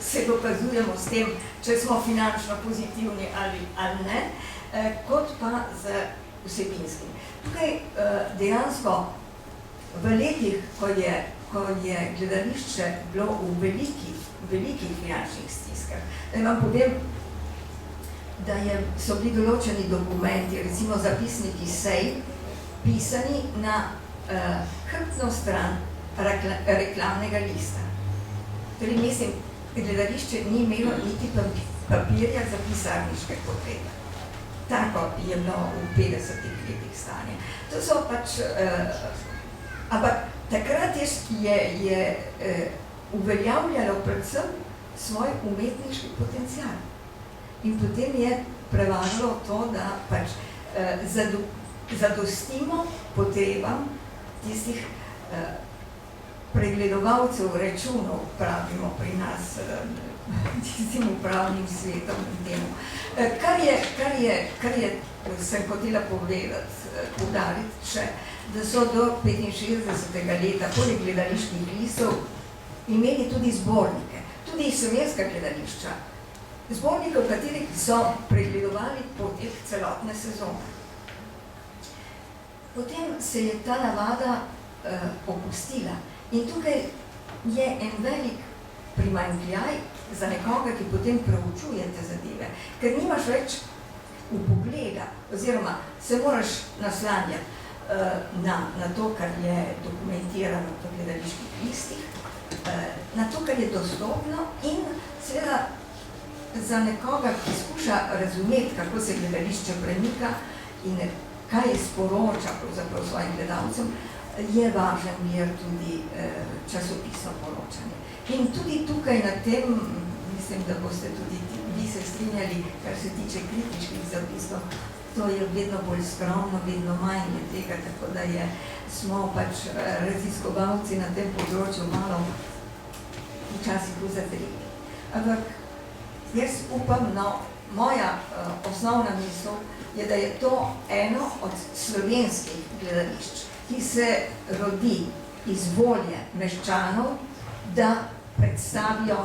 se dokazujemo s tem, če smo finančno pozitivni ali ne, kot pa z vsebinskim. Tukaj dejansko v letih, ko je gledališče bilo v velikih finančnih stiskah, da vam povem, da so bili določeni dokumenti, recimo zapisniki sej, pisani na hrbtno stran reklamnega lista. Torej, mislim, gledališče ni imelo niti papirja za pisarniške potrebe. Tako je bilo v 50-ih letih stanje. To so pač, ampak takrat je uveljavljalo predvsem svoj umetniški potencial. In potem je prevagalo to, da pač zadostimo potrebam tistih pregledovalcev računov, pravimo pri nas, tistim upravnim svetom in temu. Kar sem hotela poudariti še, da so do 65. leta poleg gledaliških listov imeli tudi zbornike, tudi slovenska gledališča, zbornike, v katerih so pregledovali potek celotne sezone. Potem se je ta navada opustila in tukaj je en velik primanjkljaj za nekoga, ki potem preučuje te zadeve, ker nimaš več vpogleda, oziroma se moraš naslanjati na to, kar je dokumentirano v gledaliških listih, na to, kar je dostopno in seveda za nekoga, ki skuša razumeti, kako se gledališče premika in kaj sporoča pravzaprav svojim gledalcem, je važen mir tudi časopisno poročanje. In tudi tukaj na tem, mislim, da boste tudi vi se strinjali, kar se tiče kritičnih zapisov, to je vedno bolj skromno, vedno manj tega, tako da smo pač raziskovalci na tem področju malo včasih uzadrili. Ampak jaz upam, moja osnovna misel je, da je to eno od slovenskih gledališč, ki se rodi iz volje meščanov, da predstavijo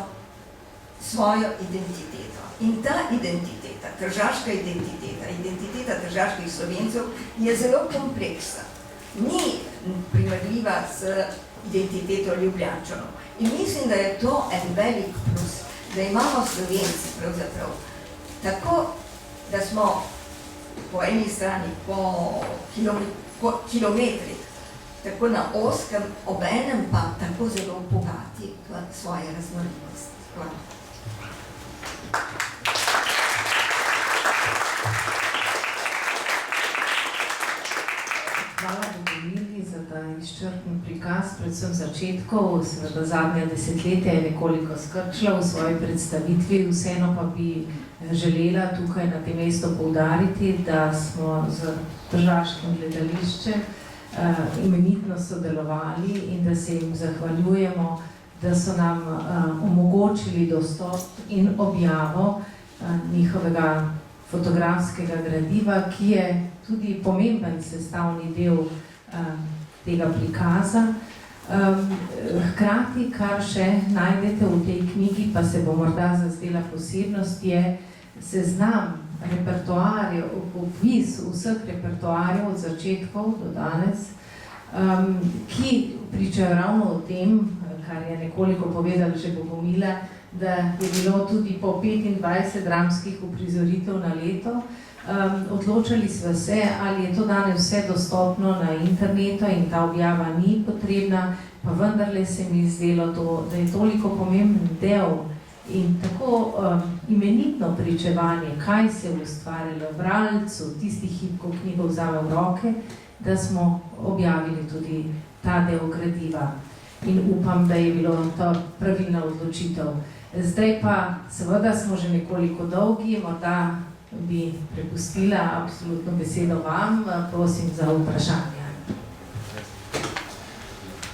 svojo identiteto. In ta identiteta, tržaška identiteta, identiteta tržaških Slovencev je zelo kompleksna. Ni primerljiva s identiteto Ljubljančanov. In mislim, da je to en velik plus, da imamo Slovenci pravzaprav tako, da smo po eni strani po kilometrih tako na oskem, obenem pa tako zelo bogati v svoje raznolikosti. Hvala. Hvala Bogomili za ta izčrpen prikaz, predvsem začetkov, seveda zadnja desetletja je nekoliko skrčila v svoji predstavitvi, vseeno pa bi želela tukaj na tem mestu poudariti, da smo z tržaškim gledališčem imenitno sodelovali in da se jim zahvaljujemo, da so nam omogočili dostop in objavo njihovega fotografskega gradiva, ki je tudi pomemben sestavni del tega prikaza. Hkrati, kar še najdete v tej knjigi, pa se bo morda zazdela posebnost, je seznam repertoarjev, opis vseh repertoarjev od začetkov do danes, ki pričajo ravno o tem, kar je nekoliko povedala že Bogomila, da je bilo tudi po 25 dramskih uprizoritev na leto. Odločali smo se, ali je to danes vse dostopno na internetu in ta objava ni potrebna, pa vendarle se mi zdelo to, da je toliko pomemben del in tako imenitno pričevanje, kaj se je ustvarjalo v bralcu, tisti hip, ko knjigo vzame v roke, da smo objavili tudi ta del gradiva. In upam, da je bilo to pravilna odločitev. Zdaj pa, seveda smo že nekoliko dolgi, morda bi prepustila absolutno besedo vam, prosim za vprašanje.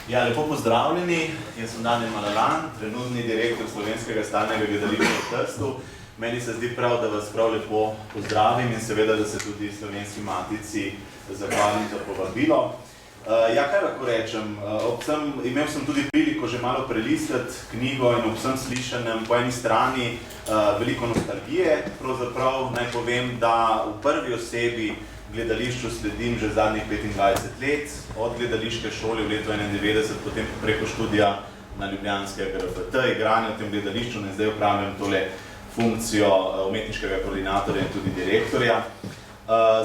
Ja, lepo pozdravljeni, jaz sem Daniel Malalan, trenutni direktor Slovenskega stalnega gledališča v Trstu. Meni se zdi prav, da vas prav lepo pozdravim in seveda, da se tudi Slovenski matici zahvalim za povabilo. Ja, kaj lahko rečem, imel sem tudi priliko že malo prelistati knjigo in ob vsem slišanem po eni strani veliko nostalgije. Pravzaprav naj povem, da v prvi osebi gledališču sledim že zadnjih 25 let, od gledališke šole v letu 1991, potem preko študija na ljubljanskega GRFT, igranja v tem gledališču, in zdaj upravljam tole funkcijo umetniškega koordinatorja in tudi direktorja.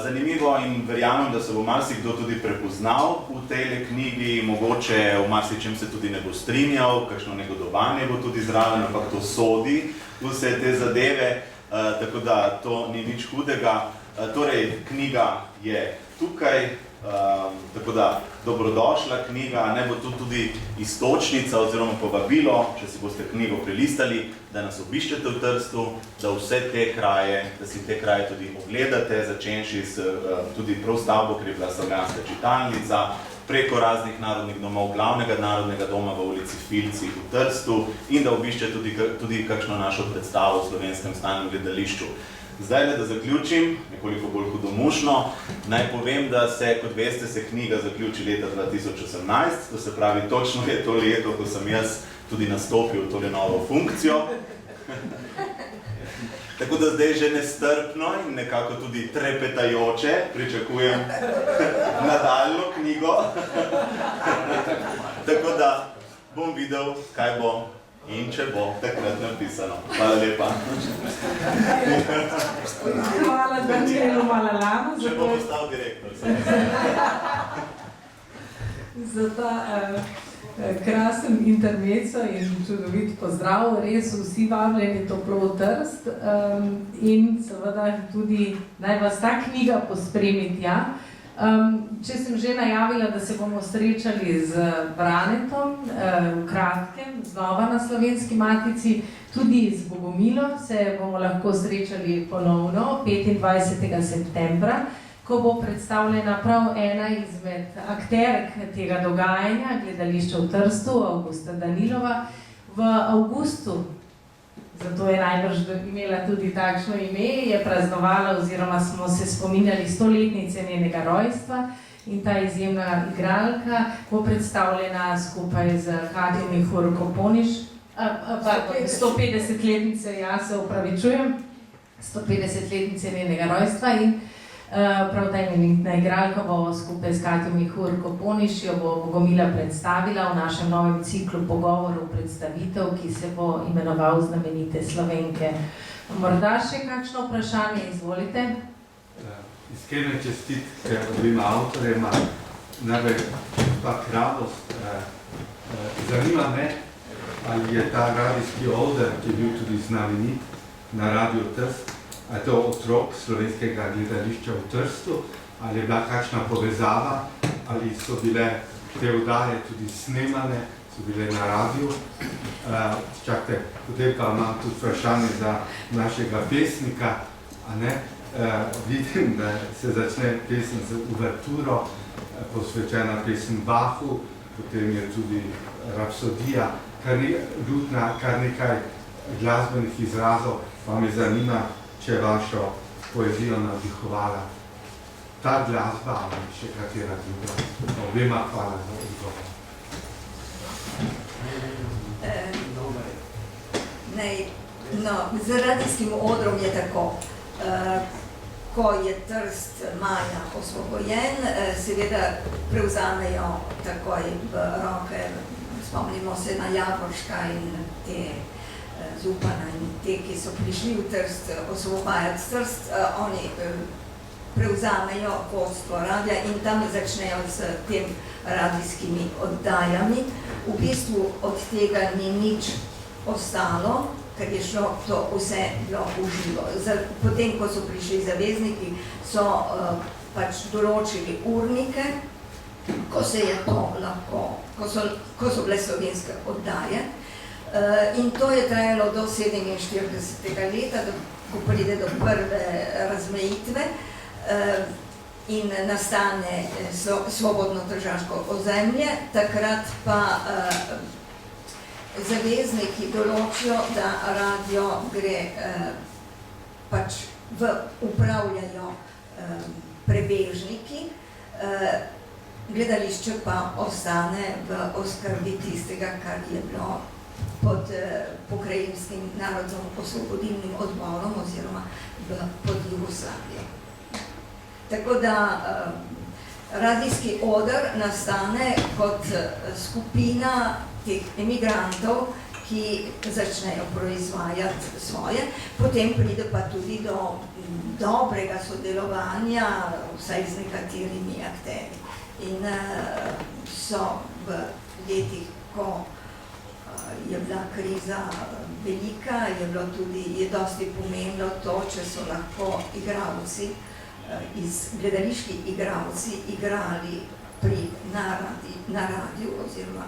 Zanimivo in verjamem, da se bo marsikdo tudi prepoznal v tej knjigi, mogoče v marsičem se tudi ne bo strinjal, kakšno negodovanje bo tudi zraven, ampak to sodi vse te zadeve, tako da to ni nič hudega. Torej, knjiga je tukaj, tako da dobrodošla knjiga, ne bo tu tudi istočnica oziroma povabilo, če si boste knjigo prelistali, da nas obiščete v Trstu, da vse te kraje, da si te kraje tudi ogledate, začenši tudi prav stavbo, ker je bila Slovenska čitalnica, preko raznih narodnih domov, glavnega narodnega doma v ulici Filci v Trstu in da obiščete tudi kakšno našo predstavo v Slovenskem stalnem gledališču. Zdaj, da zaključim, nekoliko bolj hudomušno, naj povem, da se, kot veste, se knjiga zaključi leta 2018, to se pravi, točno je to leto, ko sem jaz tudi nastopil v tole novo funkcijo. Tako da zdaj že nestrpno in nekako tudi trepetajoče pričakujem nadaljnjo knjigo. Tako da bom videl, kaj bo in če bo takrat napisano. Hvala lepa. Hvala Danielu Malalanu Če bo postal direktor. za ta krasen intermezzo in čudovit pozdrav. Res vsi vabljeni toplo v Trst in seveda tudi naj vas ta knjiga pospremi tja. Če sem že najavila, da se bomo srečali z Branetom v kratkem, znova na Slovenski matici, tudi z Bogomilo se bomo lahko srečali ponovno 25. septembra, ko bo predstavljena prav ena izmed akterk tega dogajanja, gledališča v Trstu, Avgusta Danilova, v avgustu. Zato je najbrž imela tudi takšno ime, je praznovala oziroma smo se spominjali 100-letnice njenega rojstva in ta izjemna igralka bo predstavljena skupaj z Katjo Mihur Koponiš, 150-letnice, ja se opravičujem, 150-letnice njenega rojstva in prav ta imenitna igralka bo skupaj s Katjo Mihur Koponiš, jo bo Bogomila predstavila v našem novem ciklu pogovorov predstavitev, ki se bo imenoval Znamenite Slovenke. Morda še kakšno vprašanje, izvolite. Iskrene čestitke obima avtorjema, najprej pa radost. Zanima me, ali je ta radijski oder, ki je bil tudi znamenit na Radio Trst, a je to otrok slovenskega gledališča v Trstu, ali je bila kakšna povezava, ali so bile te oddaje tudi snemane, so bile na radiju. Čakajte, potem pa imam tudi vprašanje za našega pesnika, a ne? Vidim, da se začne pesem z uverturo, posvečena pesem Bachu, potem je tudi rapsodija, kar nekaj glasbenih izrazov, pa me zanima, če vašo poezijo navdihovala ta glasba ali še katera druga. Obema hvala za odgovor. Z radijskim odrom je tako. Ko je Trst maja osvobojen, seveda prevzamejo takoj v roke, spomnimo se na Javorška in te Zupana in te, ki so prišli v Trst osvobajati Trst, oni prevzamejo vodstvo radia in tam začnejo s tem radijskimi oddajami. V bistvu od tega ni nič ostalo, ker je šlo to vse bilo v živo. Potem, ko so prišli zavezniki, so pač določili urnike, ko se je to lahko, ko so bile slovenske oddaje. In to je trajalo do 47. leta, ko pride do prve razmejitve in nastane svobodno tržaško ozemlje. Takrat pa zavezniki določijo, da radio gre pač upravljajo prebežniki, gledališče pa ostane v oskrbi tistega, kar je bilo pod pokrajinskim narodnom osvobodilnim odborom oziroma pod Jugoslavijo. Tako da radijski oder nastane kot skupina teh emigrantov, ki začnejo proizvajati svoje, potem pride pa tudi do dobrega sodelovanja, vsaj z nekaterimi akterji. In so v letih, ko je bila kriza velika, je dosti pomenilo to, če so lahko igralci, gledališki igralci igrali na radiju oziroma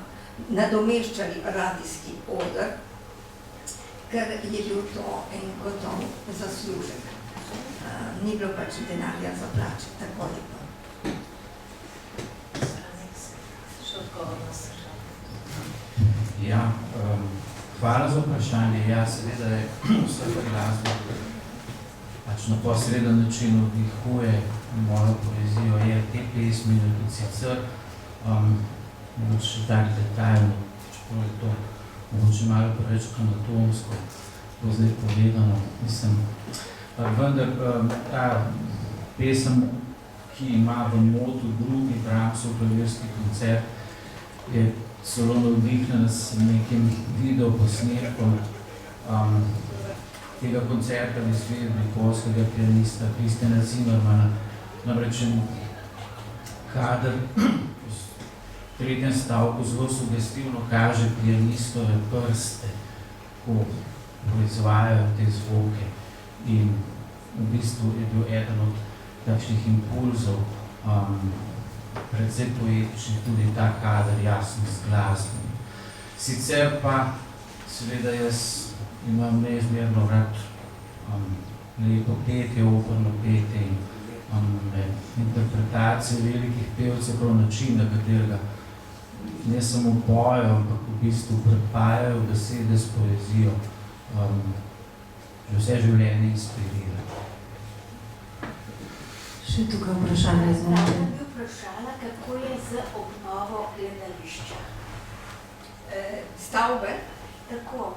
nadomeščali radijski oder, ker je bil to en gotov zaslužek. Ni bilo pač denarja za plače, tako je pa. Še odgovor na sržanje. Ja, hvala za vprašanje. Ja, seveda je vsaka glasba pač na posreden način vdihuje mojo poezijo, je te pesmi, tudi sicer mogoče tak detaljno, čeprav je to mogoče malo preveč anatomsko, to zdaj povedano. Mislim, vendar ta pesem, ki ima v motu drugi Brahmsov klavirski koncert, je celo navdihnjena s nekim videoposnetkom tega koncerta v izvedbi poljskega pianista Kristjana Zimmermana. Namreč kader v tretjem stavku zelo sugestivno kaže pianistove prste, ko proizvajajo te zvoke. In v bistvu je bil eden od takšnih impulzov, predvsej poetičnih, tudi ta kader jasno z glasbami. Sicer pa, seveda jaz imam neizmerno rad lepo petje, operno petje in interpretacije velikih pevcev, prav način, na katerega ne samo pojejo, ampak v bistvu prepajajo besede s poezijo, že vse življenje inspirira. Še tukaj vprašanje izvolite. Tam bi vprašala, kako je z obnovo gledališča. Stavbe? Tako.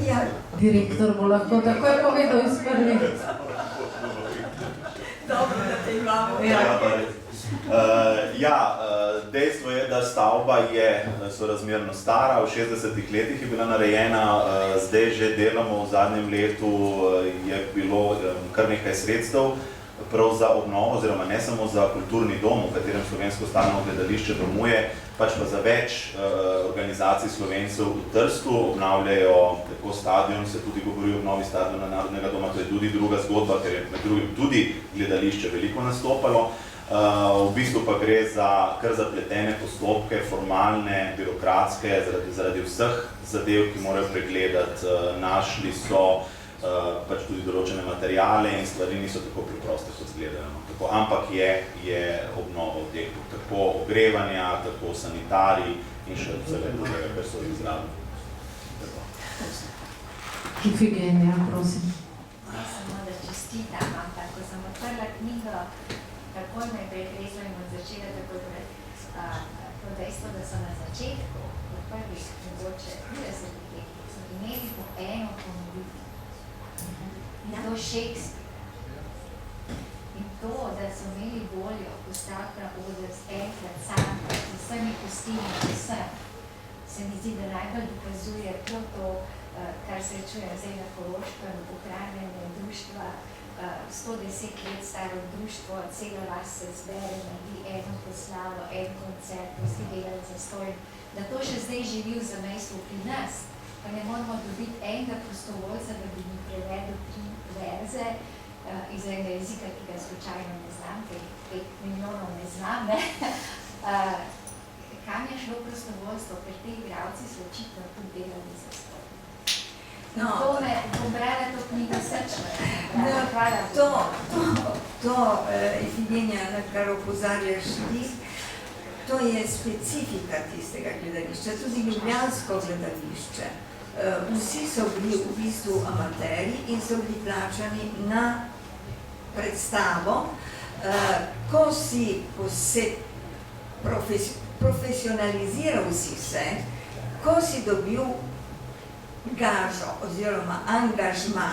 Ja, Direktor bo lahko takoj povedal iz prvih. dobro, da te imamo. Dejstvo je, da stavba je sorazmerno stara, v 60-ih letih je bila narejena, zdaj že delamo v zadnjem letu, je bilo kar nekaj sredstev prav za obnovo, oziroma ne samo za kulturni dom, v katerem Slovensko stalno gledališče domuje, pač pa za več organizacij Slovencev v Trstu, obnavljajo tako stadion, se tudi govori o obnovi stadiona Narodnega doma, to je tudi druga zgodba, ker je med drugim tudi gledališče veliko nastopalo. V bistvu pa gre za kar zapletene postopke, formalne, birokratske, zaradi vseh zadev, ki morajo pregledati. Našli so pač tudi določene materiale in stvari niso tako preproste, kot izgledajo. Ampak je obnova v teku, tako ogrevanja, tako sanitarij in še vsega drugega, kar so izravni. Ifigenija, prosim. Samo da čestitam, ampak ko sem odprla knjigo, takoj me je pretreslo in od začela takoj to dejstvo, da so na začetku, v prvih, mogoče 30 letih, so imeli po eno ponovitev. In to Shakespeare. In to, da so imeli voljo postaviti na oder enkrat sam, z vsemi kostimi, vsem, se mi zdi, da najbolj dokazuje prav to, kar srečujem zdaj na Koroškem, ohranjanje društva, 110 let staro društvo, cela vas se zbere, naredi eno proslavo, en koncert, vsi delajo zastojn, da to še zdaj živi v zamejstvu pri nas, pa ne moramo dobiti enega prostovoljca, da bi mi prevedel 3 verze iz enega jezika, ki ga slučajno ne znam, ker 5 milijonov ne znam, ne? Kam je šlo prostovoljstvo, ker te igralci so očitno tudi delali zastojn. To me bom brala to knjigo srčno. Hvala. To Ifigenija, na kar opozarjaš ti, to je specifika tistega gledališča, tudi ljubljansko gledališče. Vsi so bili v bistvu amateri in so bili plačani na predstavo. Ko si profesionaliziral si se, ko si dobil gažo oziroma angažma,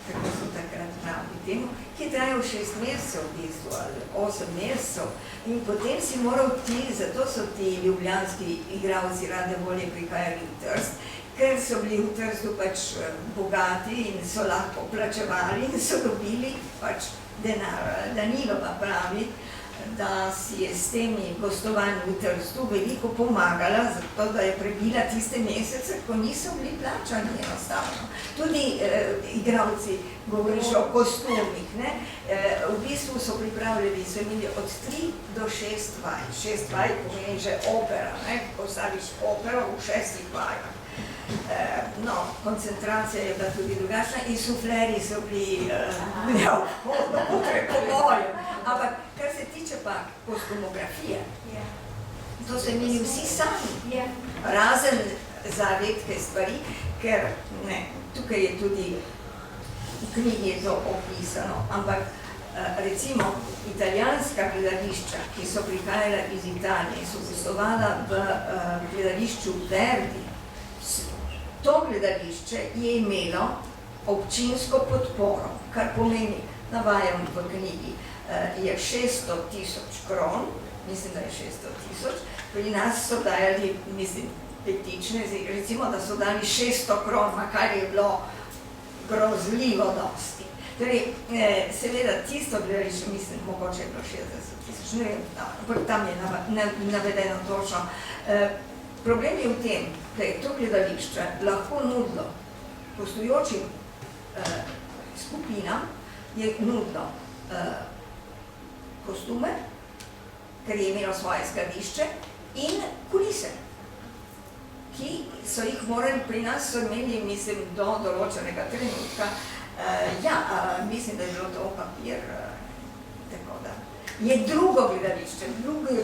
tako so takrat pravili temu, ki je trajal 6 mesecev v bistvu ali 8 mesecev in potem si moral ti, zato so ti ljubljanski igralci rade volje prihajali v Trst, ker so bili v Trstu pač bogati in so lahko plačevali in so dobili pač denar. Danilova pravi, da si je s temi gostovanji v Trstu veliko pomagala, zato da je prebila tiste mesece, ko niso bili plačani enostavno. Tudi igralci, govoriš o kostumih, ne? V bistvu so pripravljali, so imeli od 3 do 6 vaj. 6 vaj pomeni že opera, ne? Postaviš opero v 6 vajah. No, koncentracija je bila tudi drugačna in sufleri so bili potrekovojo. Ampak, kar se tiče pa kostumografije, to so imeli vsi sami, razen za redke stvari, ker ne, tukaj je tudi v knjigi to opisano, ampak recimo italijanska gledališča, ki so prihajala iz Italije, so gostovala v gledališču Verdi. To gledališče je imelo občinsko podporo, kar pomeni, navajam v knjigi, je 600.000 kron, mislim, da je 600.000, pri nas so dajali, mislim, petične, recimo, da so dali 600 kron, kar je bilo grozljivo dosti. Torej, seveda, tisto gledališče, mislim, mogoče je bilo 60.000, ne vem, ampak tam je navedeno točno. Problem je v tem, da je to gledališče lahko nudilo gostujočim skupinam, je nudilo kostume, ker je imelo svoje skladišče, in kulise, ki so jih morali pri nas, so imeli, mislim, do določenega trenutka. Mislim, da je bilo to papir, tako da. Je drugo gledališče, drugi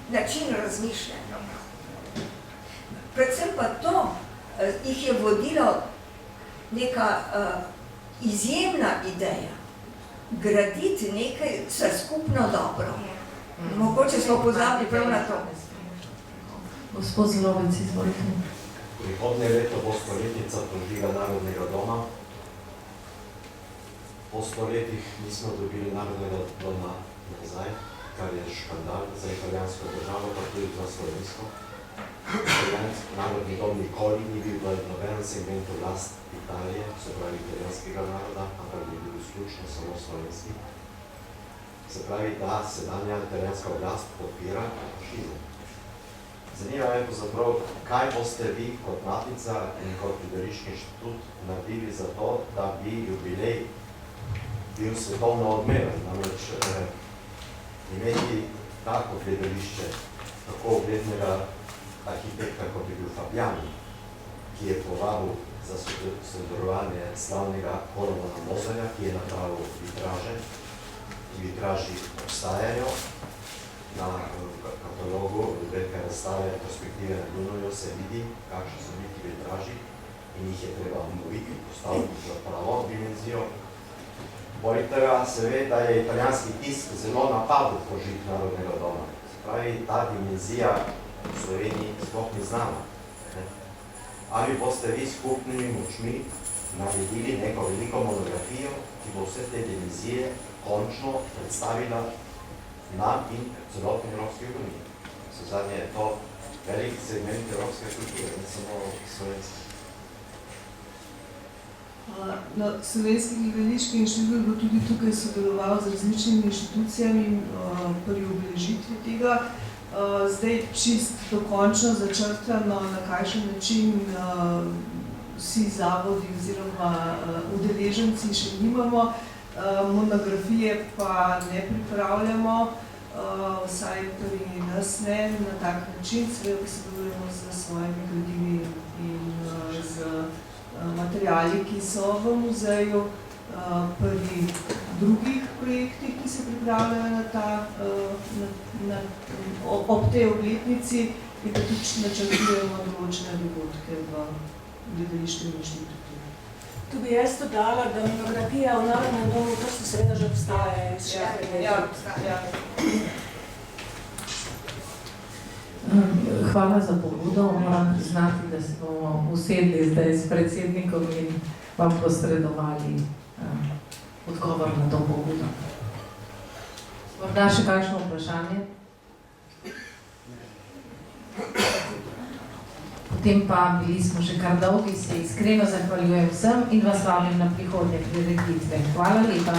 način razmišljanja. Predvsem pa to, jih je vodilo neka izjemna ideja, graditi nekaj za skupno dobro. Mogoče smo pozabili prav na to. Gospod Zlovec, izvolite. Prihodnje leto bo stoletnica požiga Narodnega doma. Po 100 letih nismo dobili Narodnega doma nazaj, kar je škandal za italijansko državo, pa tudi za slovensko. Narodni dom nikoli ni bil v nobenem segmentu last Italije, se pravi italijanskega naroda, ampak je bil izključno samo slovenski. Se pravi, da sedanja italijanska oblast podpira fašizem. Zanima me pravzaprav, kaj boste vi kot Matica in kot Gledališki inštitut naredili za to, da bi jubilej bil svetovno odmeven. Namreč imeti tako gledališče, tako uglednega arhitekta, kot je bil Fabiani, ki je povabil za sodelovanje slavnega Koromana Mozarja, ki je napravil vitraže. Vitraži obstajajo. Na katalogu velike razstave Perspektive na Dunaju se vidi, kakšni so neki vitraži in jih je treba obnoviti, postaviti za pravo dimenzijo. Poleg tega se ve, da je italijanski tisk zelo napadel požig Narodnega doma. Se pravi, ta dimenzija v Sloveniji sploh ni znana. Ali boste vi skupnimi močmi naredili neko veliko monografijo, ki bo vse te dimenzije končno predstavila nam in celotni Evropski uniji. Zadnje je to velik segment evropske kulture, ne samo slovenski. Slovenski gledališki inštitut bo tudi tukaj sodeloval z različnimi inštitucijami pri obeležitvi tega. Zdaj čist dokončno začrtano, na kakšen način vsi zavodi oziroma udeleženci še nimamo. Monografije pa ne pripravljamo, vsaj pri nas ne, na tak način, seveda pa sodelujemo z svojimi gradivi in z materiali, ki so v muzeju, pri drugih projektih, ki se pripravljajo ob tej obletnici, in pa tudi načrtujemo določene dogodke v Gledališkem inštitutu. Tu bi jaz dodala, da monografija v Narodnem domu v Trstu seveda že obstaja. Hvala za pobudo. Moram priznati, da se bomo usedli zdaj s predsednikom in vam posredovali odgovor na to pobudo. Morda še kakšno vprašanje? Potem pa bili smo še kar dolgi, se iskreno zahvaljujem vsem in vas vabim na prihodnje prireditve. Hvala lepa.